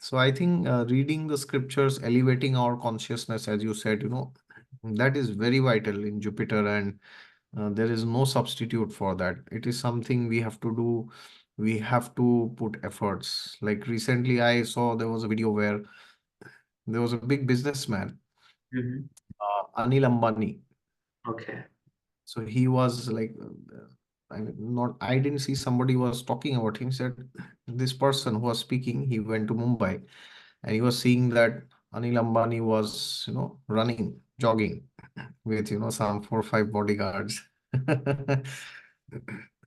So I think reading the scriptures, elevating our consciousness, as you said, that is very vital in Jupiter, and there is no substitute for that. It is something we have to do. We have to put efforts. Like recently, I saw there was a video where there was a big businessman, mhm, Anil Ambani. okay, So he was like, I mean, not, I didn't see, somebody was talking about him, said this person who was speaking, he went to Mumbai and he was seeing that Anil Ambani was, running, jogging with, some 4 or 5 bodyguards.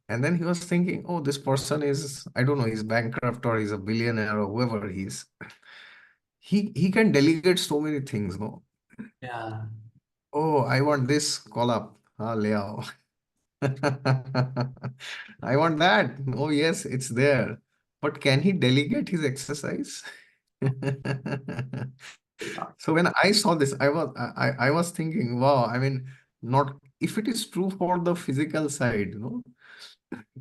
And then he was thinking, oh, this person is, I don't know, he's bankrupt or he's a billionaire or whoever he is. He can delegate so many things, no? yeah, Oh, I want this, call up. Le aao. I want that. Oh, yes, it's there. But can he delegate his exercise? yeah, So when I saw this, I was thinking, wow, I mean, not if it is true for the physical side,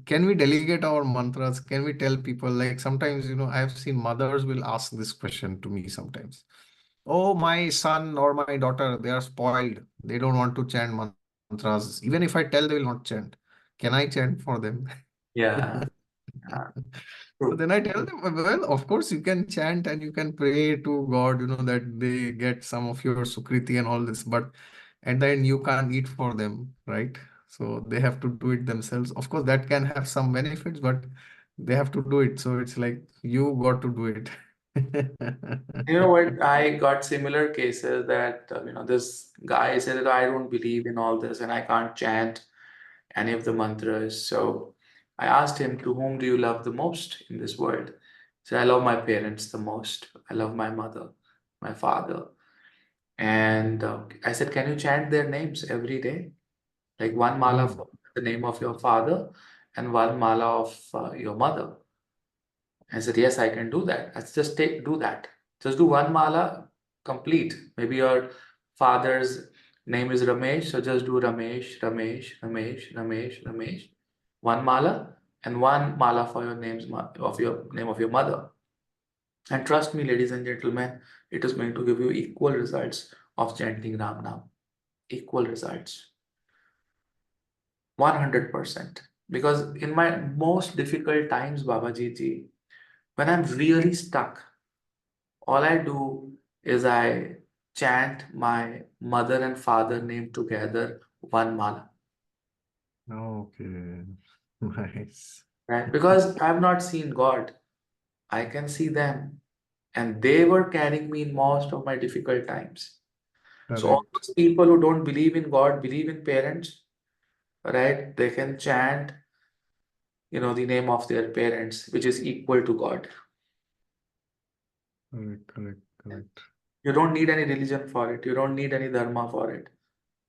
can we delegate our mantras? Can we tell people, like sometimes, I've seen mothers will ask this question to me sometimes. Oh, my son or my daughter, they are spoiled. They don't want to chant mantras. Even if I tell, they will not chant. Can I chant for them? yeah, yeah, So then true. I tell them, well, of course you can chant and you can pray to God, that they get some of your sukriti and all this, but at the end you can't eat for them, right? So they have to do it themselves. Of course, that can have some benefits, but they have to do it. So it's like you got to do it. You know what? I got similar cases that, this guy said that I don't believe in all this and I can't chant any of the mantras. So I asked him, to whom do you love the most in this world? So I love my parents the most. I love my mother, my father. And I said, can you chant their names every day? Like one mala Hmm. for the name of your father and one mala of your mother. I said, yes, I can do that. I said, just do that. Just do one mala complete. Maybe your father's name is Ramesh, so just do Ramesh, Ramesh, Ramesh, Ramesh, Ramesh. One mala and one mala for your names of your name of your mother. And trust me, ladies and gentlemen, it is going to give you equal results of chanting Ram Nam. Equal results. 100%. Because in my most difficult times, Babaji ji, when I'm really stuck, all I do is I chant my mother and father name together, one mala, Okay. Nice. right? Because I've not seen God, I can see them, and they were carrying me in most of my difficult times. So all Correct. those people who don't believe in God, believe in parents, right? They can chant, the name of their parents, which is equal to God. Correct. Correct. Correct. You don't need any religion for it. You don't need any dharma for it.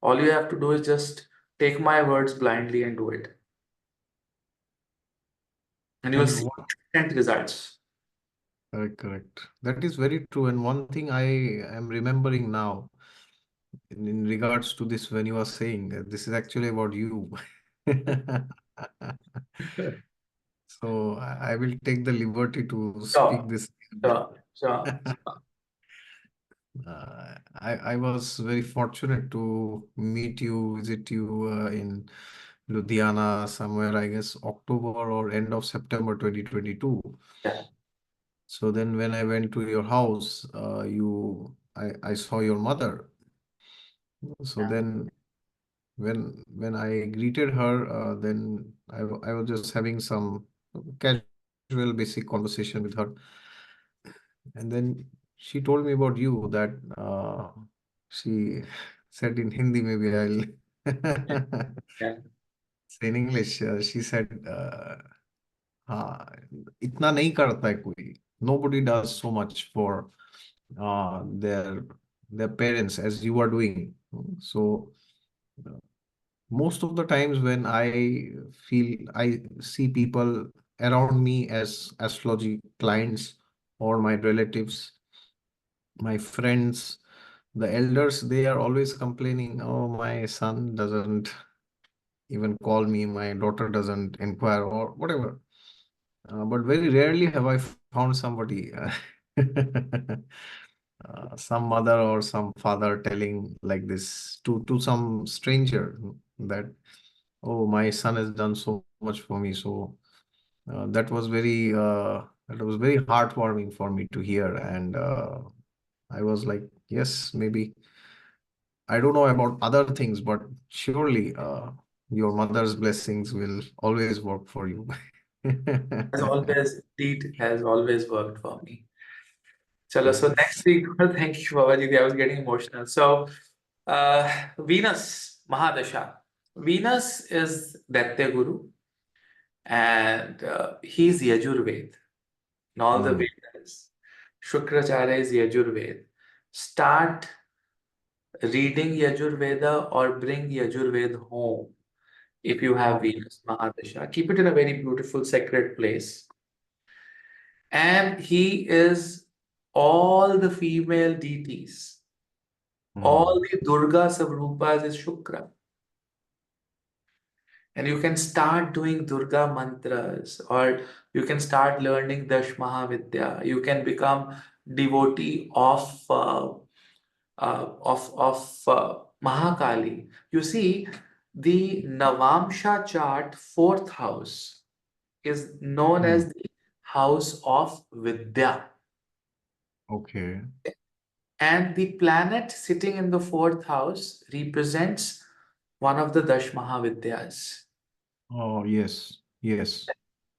All you have to do is just take my words blindly and do it. And you'll And see what? instant results. Correct. Correct. That is very true. And one thing I am remembering now in regards to this, when you are saying this is actually about you. So I will take the liberty to speak Sure, this. sure, sure. I was very fortunate to meet you, visit you in Ludhiana somewhere, I guess, October or end of September 2022. Yeah, So then when I went to your house, I saw your mother. So yeah, then when I greeted her, then I was just having some casual, basic conversation with her. And then she told me about you that she said in Hindi, maybe I'll yeah, say in English. She said, हाँ, इतना नहीं करता है कोई. Nobody does so much for uh, their their parents as you are doing. So uh, most of the times when I see people around me as astrology clients or my relatives, my friends, the elders, they are always complaining, oh, my son doesn't even call me, my daughter doesn't inquire, or whatever. But very rarely have I found somebody, some mother or some father telling like this to some stranger that, oh, my son has done so much for me. So that was very heartwarming for me to hear, and I was like, yes, maybe I don't know about other things, but surely your mother's blessings will always work for you. has always, indeed, has always worked for me. Chalo, so next Yes. thing, thank you, Babaji. I was getting emotional. So, Venus, Mahadasha. Venus is Daitya Guru, and he's Yajurved. In all the Mm, Vedas, Shukracharya is Yajurved. Start reading Yajurveda or bring Yajurved home if you have okay. Venus Mahadasha. Keep it in a very beautiful sacred place. And he is all the female deities, all Mm, the Durga Savrupas is Shukra. And you can start doing Durga mantras, or you can start learning Dash Mahavidya. You can become devotee of Mahakali. You see, the Navamsha chart, fourth house, is known mm, as the house of Vidya. okay. And the planet sitting in the fourth house represents one of the Dash Mahavidyas. Oh, yes. Yes.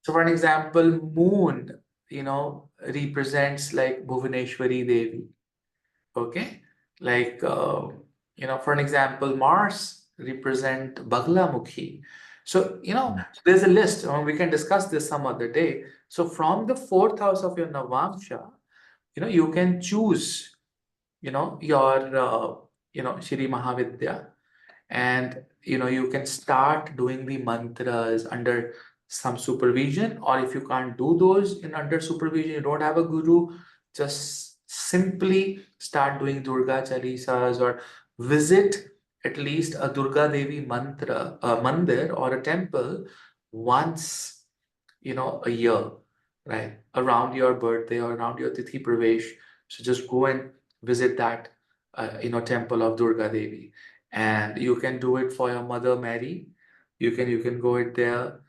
So, for an example, moon, represents like Bhuvaneshwari Devi. Okay, like for an example, Mars represent Baglamukhi. So Mm, there's a list. We can discuss this some other day. So from the fourth house of your Navamsha, you can choose your Shri Mahavidya, and you can start doing the mantras under some supervision, or if you can't do those in under supervision, you don't have a guru, just simply start doing Durga Chalisas, or visit at least a Durga Devi mantra a mandir or a temple once a year, right? Around your birthday or around your Tithi Pravesh. So just go and visit that, temple of Durga Devi. And you can do it for your mother Mary. You can go it there,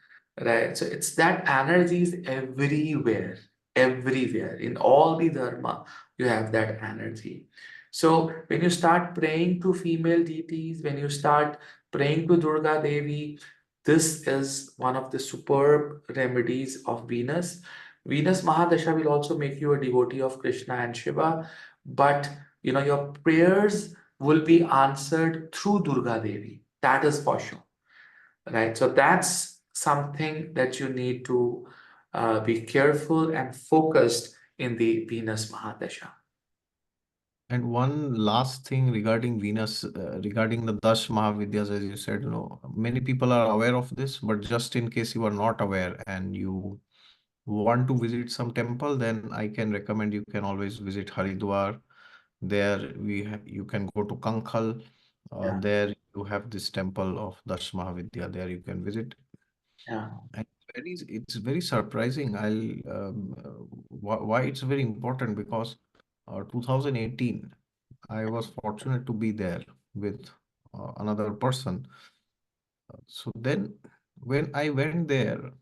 right? So it's that energy is everywhere, everywhere in all the dharma. You have that energy. So when you start praying to female deities, when you start praying to Durga Devi, this is one of the superb remedies of Venus. Venus Mahadasha will also make you a devotee of Krishna and Shiva, but your prayers will be answered through Durga Devi. That is for sure, right? So that's something that you need to be careful and focused in the Venus Mahadasha. And one last thing regarding Venus, regarding the Dash Mahavidyas, as you said, many people are aware of this, but just in case you are not aware and you want to visit some temple, then I can recommend you can always visit Haridwar. There you can go to Kankhal. Yeah, There you have this temple of Dash Mahavidya. There you can visit. yeah. And it's very surprising. Why it's very important because 2018, I was fortunate to be there with another person. So then, when I went there,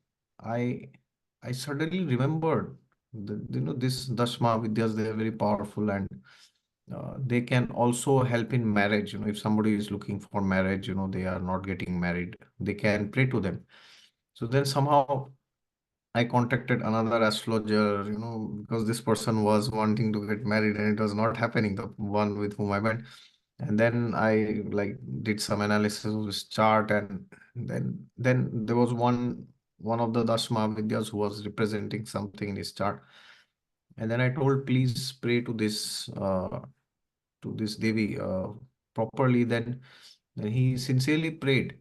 I I suddenly remembered this Dashma Vidyas, they are very powerful and they can also help in marriage. If somebody is looking for marriage, they are not getting married, they can pray to them. So then somehow I contacted another astrologer, because this person was wanting to get married and it was not happening, the one with whom I went. And then I like did some analysis of his chart, and then there was one of the Dashma Vidyas who was representing something in his chart. And then I told, please pray to this Devi properly. Then he sincerely prayed.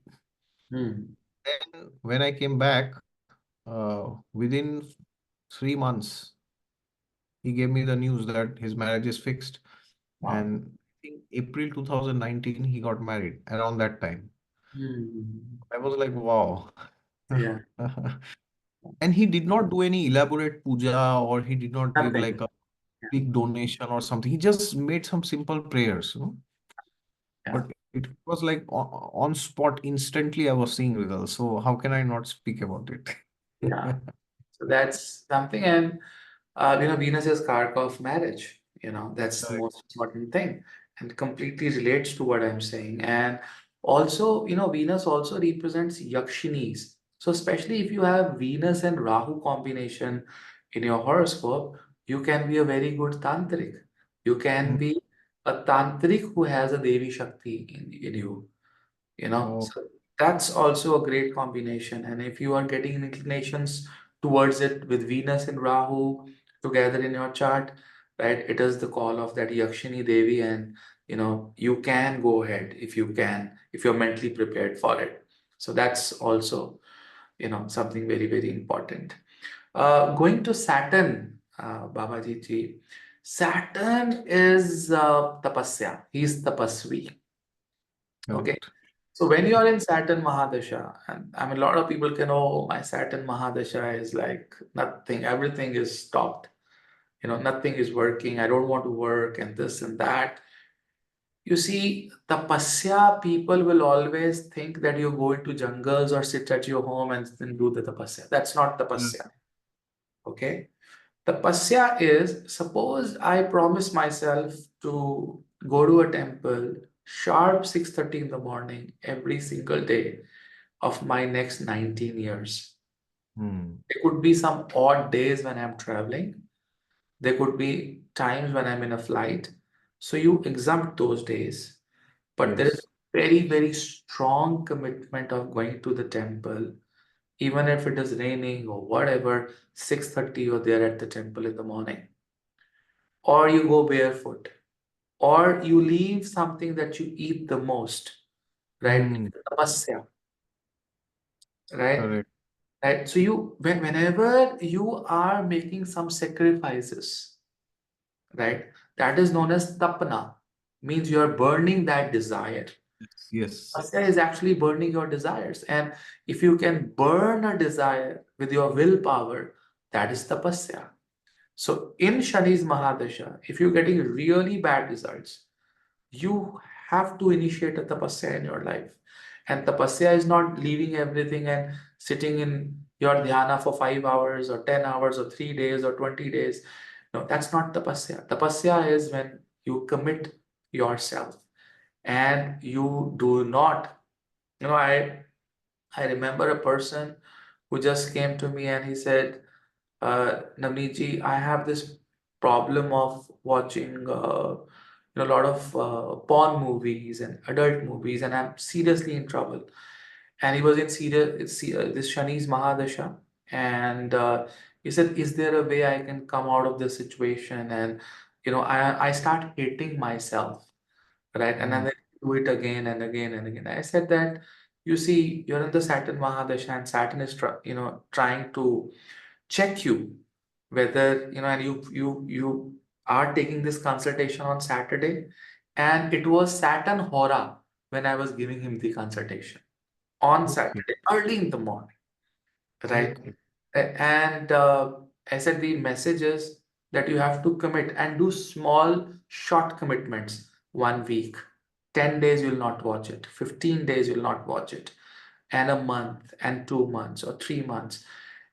Hmm. Then when I came back, within 3 months, he gave me the news that his marriage is fixed. Wow. And I think April 2019, he got married around that time. Hmm. I was like, wow. Yeah. And he did not do any elaborate puja, or he did not give like Nothing. a Yeah. big donation or something. He just made some simple prayers. Yeah. But it was like on spot, instantly I was seeing results. So how can I not speak about it? Yeah. So that's something. And Venus is Karka of marriage. That's the Correct. most important thing, and completely relates to what I'm saying. And also, Venus also represents Yakshinis. So especially if you have Venus and Rahu combination in your horoscope, you can be a very good tantric. You can Mm. be a tantric who has a Devi Shakti in you. Oh, So that's also a great combination. And if you are getting inclinations towards it with Venus and Rahu together in your chart, right, it is the call of that Yakshini Devi, and you can go ahead if you can, if you're mentally prepared for it. So that's also something very, very important. Going to Saturn, Babaji ji. Saturn is tapasya. He's tapasvi. Okay. correct. So when you are in Saturn Mahadasha, and I mean, a lot of people can, oh, my Saturn Mahadasha is like nothing, everything is stopped. Nothing is working. I don't want to work, and this and that. You see, tapasya, people will always think that you go into jungles or sit at your home and then do the tapasya. That's not Mm. tapasya. Okay. Tapasya is, suppose I promise myself to go to a temple sharp 6:30 in the morning every single day of my next 19 years. Hmm. There could be some odd days when I'm traveling. There could be times when I'm in a flight. So you exempt those days. But there is Yes. very, very strong commitment of going to the temple, even if it is raining or whatever, 6:30 you're there at the temple in the morning. Or you go barefoot. Or you leave something that you eat the most, right? Hmm. Tapasya, right? Correct. Right. So whenever you are making some sacrifices, right, that is known as tapana, means you are burning that desire. Yes. Yes. Tapasya is actually burning your desires. And if you can burn a desire with your willpower, that is tapasya. So in Shani's Mahadasha, if you're getting really bad results, you have to initiate a tapasya in your life. And tapasya is not leaving everything and sitting in your dhyana for 5 hours or 10 hours or 3 days or 20 days. No, that's not tapasya. Tapasya is when you commit yourself and you do not, I remember a person who just came to me and he said, Navneet ji, I have this problem of watching a lot of porn movies and adult movies, and I'm seriously in trouble. And he was in this Shani's Mahadasha, and he said, "Is there a way I can come out of this situation?" And I start hating myself, right? And then Mm. I do it again and again and again. I said that, you see, you're in the Saturn Mahadasha, and Saturn is trying to check you whether and you are taking this consultation on Saturday, and it was Saturn Hora when I was giving him the consultation on Okay. Saturday early in the morning, right? Okay. And I said the message is that you have to commit and do small, short commitments. 1 week, 10 days you'll not watch it, 15 days you'll not watch it, and a month, and 2 months, or 3 months.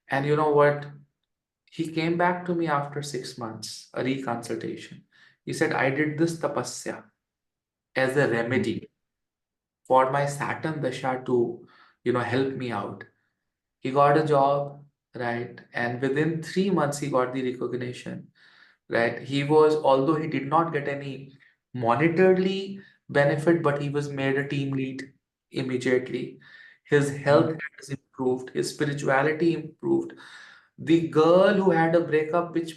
And you know what? He came back to me after 6 months, a reconsultation. He said, I did this tapasya as a Mm. remedy for my Saturn Dasha to, help me out. He got a job, right? And within 3 months, he got the recognition, right? He was, although he did not get any monetarily benefit, but he was made a team lead immediately. His Mm. health has improved, his spirituality improved. The girl who had a breakup, which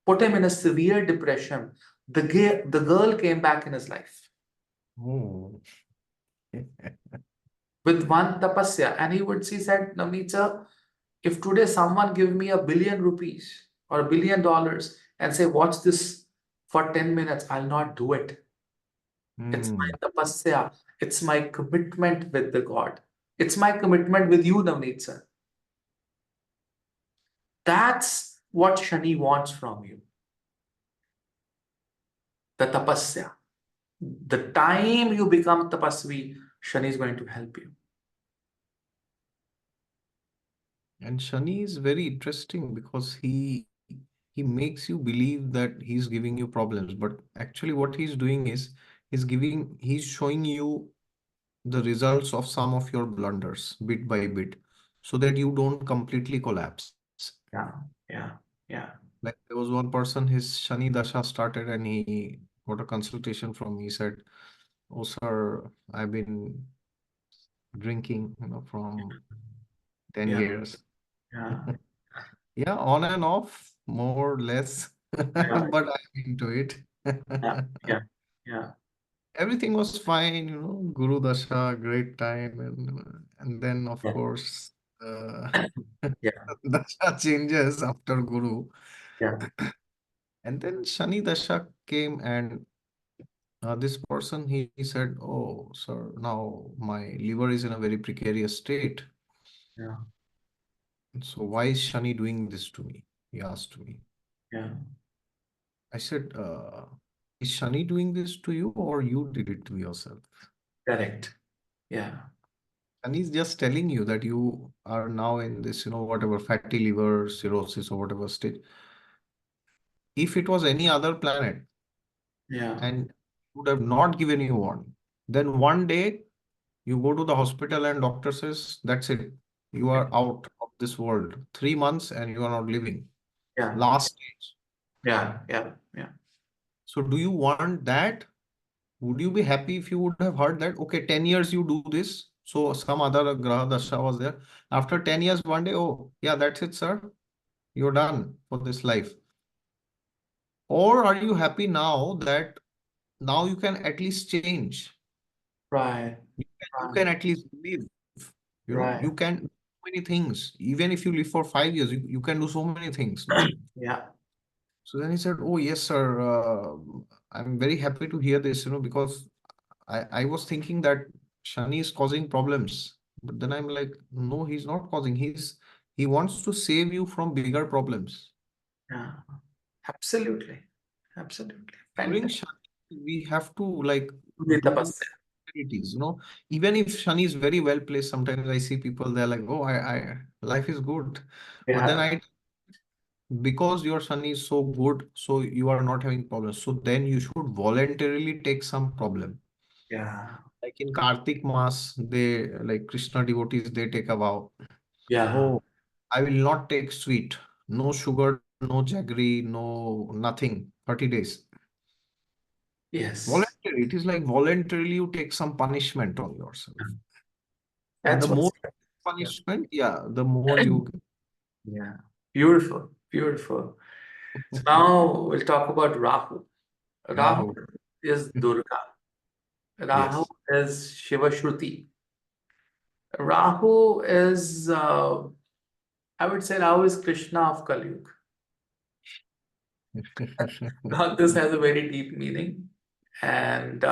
put him in a severe depression, the girl came back in his life Oh. with one tapasya. And he said, Navneet sir, if today someone give me ₹1 billion or $1 billion and say, watch this for 10 minutes, I'll not do it. It's my Mm. tapasya. It's my commitment with the God. It's my commitment with you, Navneet sir. That's what Shani wants from you. The tapasya. The time you become tapasvi, Shani is going to help you. And Shani is very interesting because he makes you believe that he's giving you problems, but actually what he's doing is he's showing you the results of some of your blunders bit by bit so that you don't completely collapse. Yeah, yeah, yeah, Like there was one person, his Shani Dasha started and he got a consultation from me. He said, "Oh, sir, I've been drinking, from 10 yeah, years." yeah, Yeah, on and off, more or less, yeah, but I'm into it. yeah, yeah, yeah, Everything was fine, Guru Dasha, great time, and then of yeah, course, yeah, Dasha changes after Guru. yeah, And then Shani Dasha came, and this person, he said, "Oh, sir, now my liver is in a very precarious state. yeah, So why is Shani doing this to me?" He asked me. yeah. I said, "Is Shani doing this to you or you did it to yourself?" Correct. Yeah, And he's just telling you that you are now in this, whatever fatty liver, cirrhosis, or whatever stage. If it was any other planet yeah, and would have not given you warning, then one day you go to the hospital and doctor says, that's it. You are out of this world. 3 months and you are not living. yeah, Last stage. yeah, yeah, yeah, So do you want that? Would you be happy if you would have heard that? Okay, 10 years you do this. So some other Graha Dasha was there. After 10 years, one day, oh, yeah, that's it, sir. You're done for this life. Or are you happy now that now you can at least change? right, You right, can at least live. You right. can do so many things. Even if you live for 5 years, you can do so many things, no? Yeah, So then he said, "Oh, yes, sir. I'm very happy to hear this, because I was thinking that Shani is causing problems. But then I'm like, no, he's not causing. He wants to save you from bigger problems. yeah, absolutely, absolutely. During Fantastic. Shani, we have to like The do tapasya. possibilities, even if Shani is very well placed, sometimes I see people, they're like, oh, life is good. But then Yeah, because your Shani is so good, so you are not having problems. So then you should voluntarily take some problem. yeah, Like in Kartik Mass, like Krishna devotees, they take a vow. yeah, Oh, I will not take sweet, no sugar, no jaggery, no nothing, 30 days. yes. Voluntary. It is like voluntarily you take some punishment on yourself. And the That's more what's yeah. punishment, yeah, the more you Yeah. Beautiful, beautiful. So now we'll talk about Rahu. Rahu Rahu. is Durga. Rahu Yes. is Shiva Shruti. Rahu is, I would say, Rahu is Krishna of Kali Yuga. Now, this has a very deep meaning. And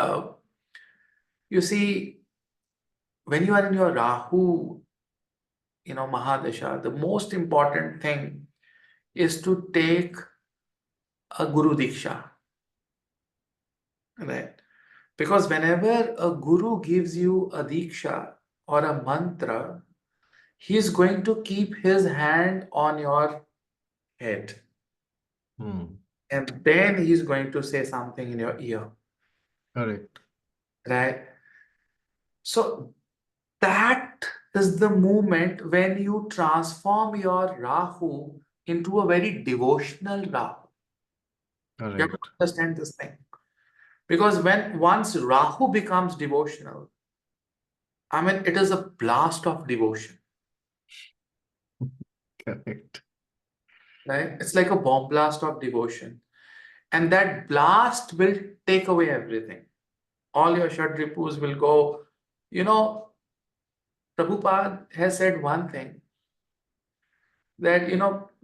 you see, when you are in your Rahu, Mahadasha, the most important thing is to take a Guru Diksha, right? Because whenever a Guru gives you a Diksha or a mantra, he is going to keep his hand on your head. Hmm. And then he's going to say something in your ear, Correct. right? So that is the moment when you transform your Rahu into a very devotional Rahu. You have to Correct. understand this thing. Because when once Rahu becomes devotional, I mean, it is a blast of devotion, Correct. right? It's like a bomb blast of devotion. And that blast will take away everything. All your Shadripus will go. You know, Prabhupada has said one thing that,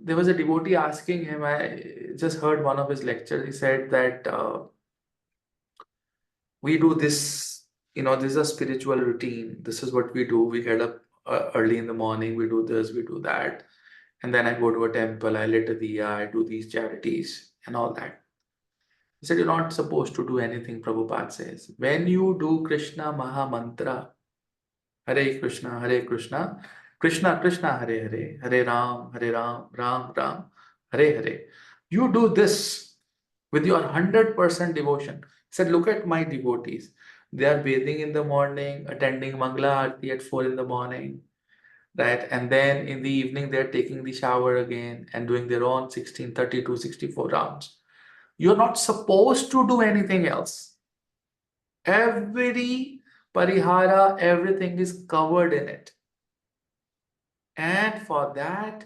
there was a devotee asking him, I just heard one of his lectures. He said that we do this, this is a spiritual routine. This is what we do. We get up early in the morning, we do this, we do that. And then I go to a temple, I lit a diya, I do these charities and all that. He said, you're not supposed to do anything, Prabhupada says. When you do Krishna Maha Mantra, Hare Krishna, Krishna Krishna, Hare Ram, Hare Ram, Ram Ram, Hare Hare. You do this with your 100% devotion. He said, look at my devotees. They are bathing in the morning, attending Mangala Aarti at 4 in the morning, right? And then in the evening, they're taking the shower again and doing their own 16, 32, 64 rounds. You're not supposed to do anything else. Every parihara, everything is covered in it. And for that,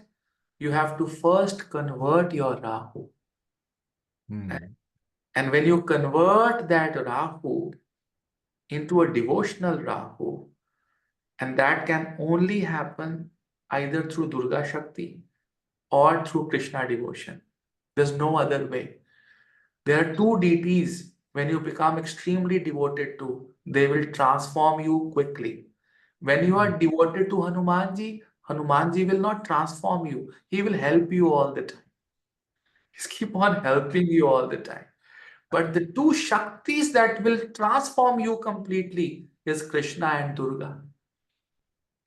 you have to first convert your Rahu. Hmm. And when you convert that Rahu into a devotional Rahu, and that can only happen either through Durga Shakti or through Krishna devotion. There's no other way. There are two deities when you become extremely devoted to, they will transform you quickly. When you are Hmm. devoted to Hanumanji, Hanumanji will not transform you. He will help you all the time. He's keep on helping you all the time. But the two Shaktis that will transform you completely is Krishna and Durga.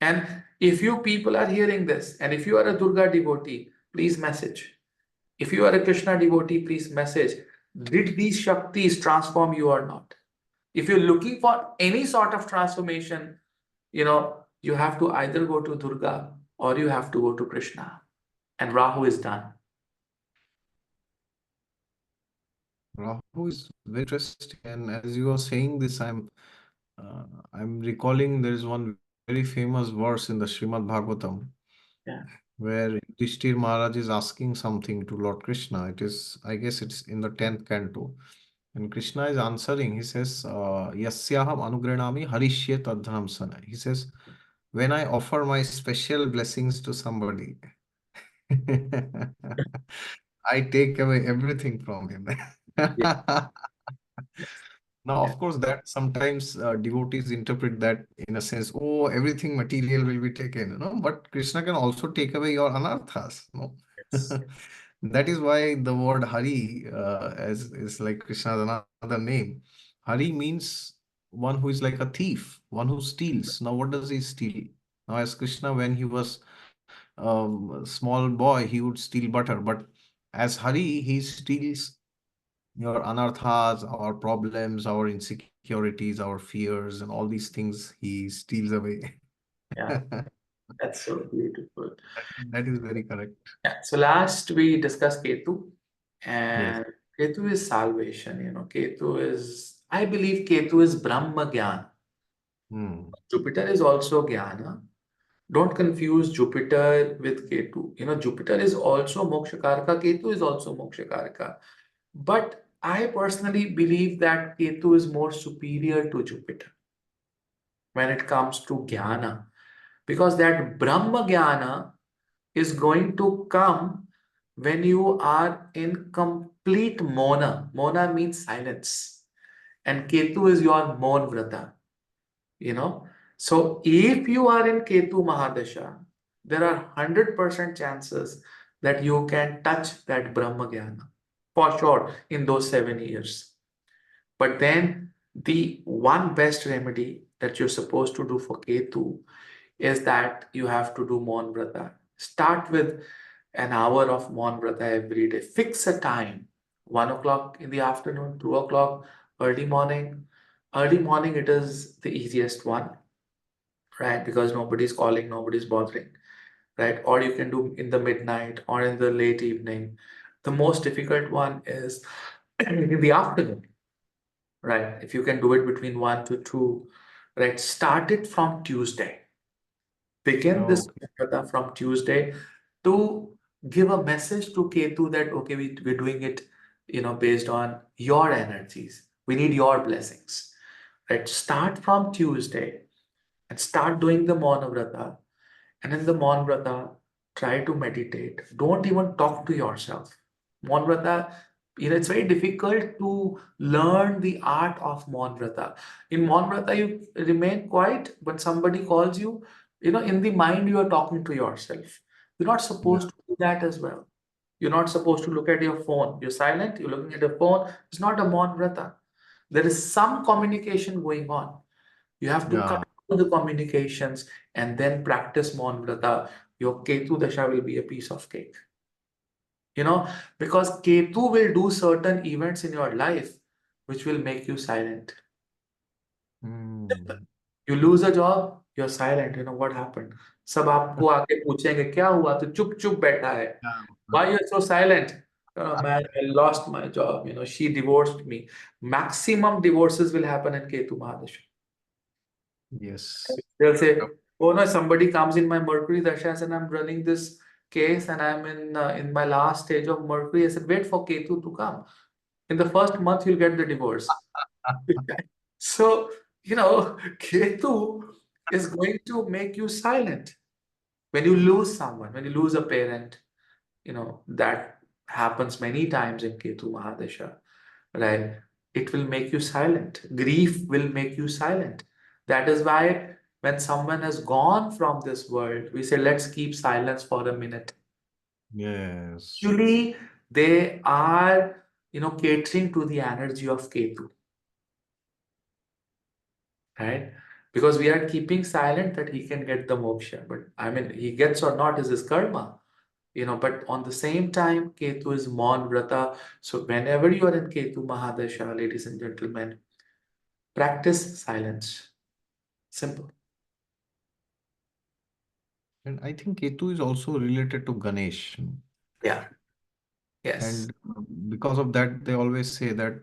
And if you people are hearing this, and if you are a Durga devotee, please message. If you are a Krishna devotee, please message. Did these Shaktis transform you or not? If you're looking for any sort of transformation, you have to either go to Durga or you have to go to Krishna. And Rahu is done. Rahu is very interesting, and as you are saying this, I'm recalling there is one very famous verse in the Srimad Bhagavatam Yeah. where Yudhishthir Maharaj is asking something to Lord Krishna. It is, I guess, it's in the 10th canto, and Krishna is answering. He says, "Yasyaham anugranami harishyet adhanam sana." He says, when I offer my special blessings to somebody, I take away everything from him. Yeah. Now, Yeah. of course, that sometimes devotees interpret that in a sense, oh, everything material will be taken, but Krishna can also take away your anarthas. Yes. That is why the word Hari, as is like Krishna's another name. Hari means one who is like a thief, one who steals. Now, what does he steal? Now, as Krishna, when he was a small boy, he would steal butter, but as Hari, he steals your anarthas, our problems, our insecurities, our fears, and all these things he steals away. Yeah, that's so beautiful. That is very correct. Yeah. So last we discussed Ketu, Yes. and Ketu is salvation. Ketu is, I believe Ketu is Brahma Gyan. Hmm. Jupiter is also Jnana. Don't confuse Jupiter with Ketu. Jupiter is also Mokshakaraka, Ketu is also Mokshakaraka. But I personally believe that Ketu is more superior to Jupiter when it comes to Jnana. Because that Brahma Jnana is going to come when you are in complete Mona. Mona means silence. And Ketu is your Mon Vrata. you know so if you are in Ketu Mahadasha, there are 100% chances that you can touch that Brahma Jnana for sure in those 7 years. But then the one best remedy that you're supposed to do for Ketu is that you have to do Maun Vrata. Start with an hour of Maun Vrata every day. Fix a time, 1 o'clock in the afternoon, 2 o'clock, early morning. Early morning, it is the easiest one, right? Because nobody's calling, nobody's bothering, right? Or you can do in the midnight or in the late evening. The most difficult one is in the afternoon, right? If you can do it between 1 to 2, right? Start it from Tuesday. Begin this Okay. Vrata from Tuesday to give a message to Ketu that, okay, we're doing it, based on your energies. We need your blessings, right? Start from Tuesday and start doing the Mauna Vrata. And in the Maun Vrata, try to meditate. Don't even talk to yourself. Maun Vrata, it's very difficult to learn the art of Maun Vrata. In Maun Vrata, you remain quiet when somebody calls you. In the mind, you are talking to yourself. You're not Yeah. supposed to do that as well. You're not supposed to look at your phone. You're silent, you're looking at your phone. It's not a Maun Vrata. There is some communication going on. You have to cut Yeah. all the communications and then practice Maun Vrata. Your Ketu Dasha will be a piece of cake. You know, because Ketu will do certain events in your life which will make you silent. Hmm. You lose a job, you're silent. What happened? सब आपको आके पूछेंगे क्या हुआ तो चुप चुप बैठा है. Yeah. Why you're so silent? Man, I lost my job. She divorced me. Maximum divorces will happen in Ketu Mahadasha. Yes. They'll say, "Oh no, somebody comes in my Mercury Dashas and I'm running this case and I'm in my last stage of Mercury." I said, "Wait for Ketu to come. In the first month, you'll get the divorce." So, Ketu is going to make you silent. When you lose someone, when you lose a parent, that happens many times in Ketu Mahadasha, right? It will make you silent. Grief will make you silent. That is why when someone has gone from this world, we say, let's keep silence for a minute. Yes. Actually, they are, catering to the energy of Ketu, right? Because we are keeping silent that he can get the moksha. But I mean, he gets or not is his karma. But on the same time, Ketu is Maun Vrata. So whenever you are in Ketu Mahadasha, ladies and gentlemen, practice silence. Simple. And I think Ketu is also related to Ganesh. Yeah. Yes. And because of that, they always say that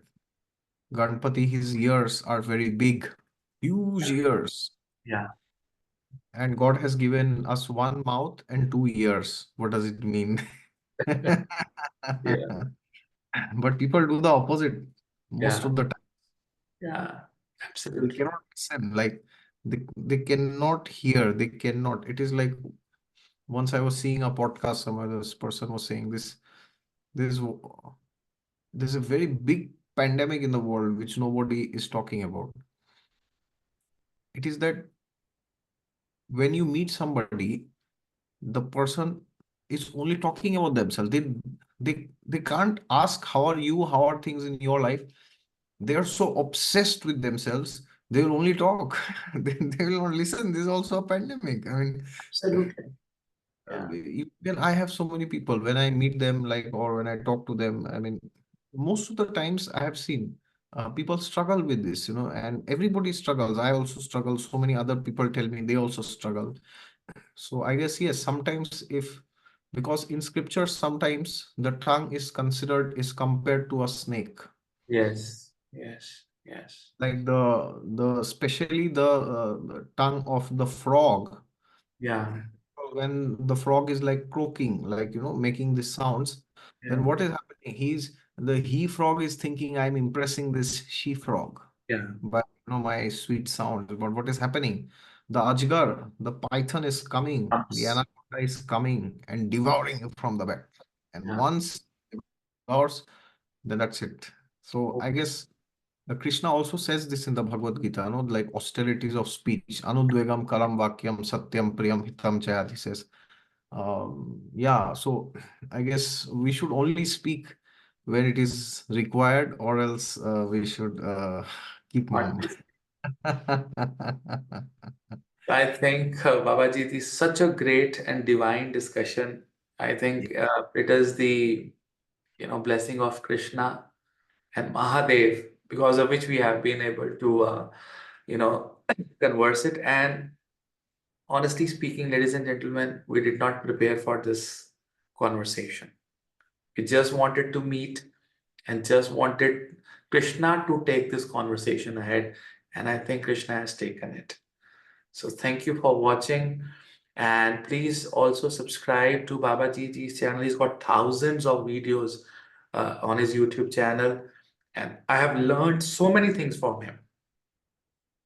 Ganpati, his ears are very big, huge ears. Yeah. And God has given us one mouth and two ears. What does it mean? Yeah. But people do the opposite most Yeah. of the time. Yeah. They Absolutely. cannot listen. Like they cannot hear. They cannot. It is like once I was seeing a podcast, some other person was saying this. There's there's a very big pandemic in the world which nobody is talking about. It is that when you meet somebody, the person is only talking about themselves. They can't ask how are you, how are things in your life. They are so obsessed with themselves they will only talk. They will not listen. This is also a pandemic. I mean, Absolutely. Yeah. even I have so many people when I meet them, like, or when I talk to them. I mean, most of the times I have seen people struggle with this, and everybody struggles. I also struggle. So many other people tell me they also struggle. So I guess, yes, sometimes if, because in scripture, sometimes the tongue is compared to a snake. Yes. Yes. Yes. Like especially the tongue of the frog, Yeah. when the frog is like croaking, like, making these sounds, then Yeah. what is happening? The he frog is thinking, I'm impressing this she frog Yeah. by, my sweet sound. But what is happening? The ajgar, the python is coming, the Comes. anaconda is coming and devouring you from the back. And Yeah. once it devours, then that's it. So I guess the Krishna also says this in the Bhagavad Gita, like austerities of speech. Anudvegam kalam vakyam satyam priyam hitam chayat, he says. Yeah, so I guess we should only speak when it is required, or else we should keep mum. Not- I think Babaji, is such a great and divine discussion. I think it is the blessing of Krishna and Mahadev, because of which we have been able to you know converse it. And honestly speaking, ladies and gentlemen, we did not prepare for this conversation. We just wanted to meet and just wanted Krishna to take this conversation ahead. And I think Krishna has taken it. So thank you for watching. And please also subscribe to Babaji's channel. He's got thousands of videos on his YouTube channel. And I have learned so many things from him.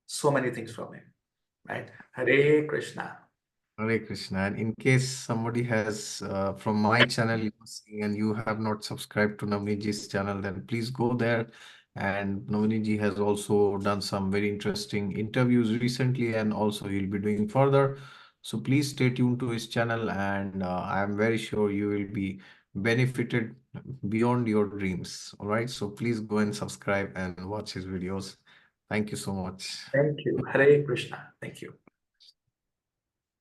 So many things from him. Right? Hare Krishna. Hare Krishna. And in case somebody has from my channel you are seeing and you have not subscribed to Navneetji's channel, then please go there. And Navneetji has also done some very interesting interviews recently, and also he'll be doing further. So please stay tuned to his channel, and I am very sure you will be benefited beyond your dreams. All right. So please go and subscribe and watch his videos. Thank you so much. Thank you. Hare Krishna. Thank you.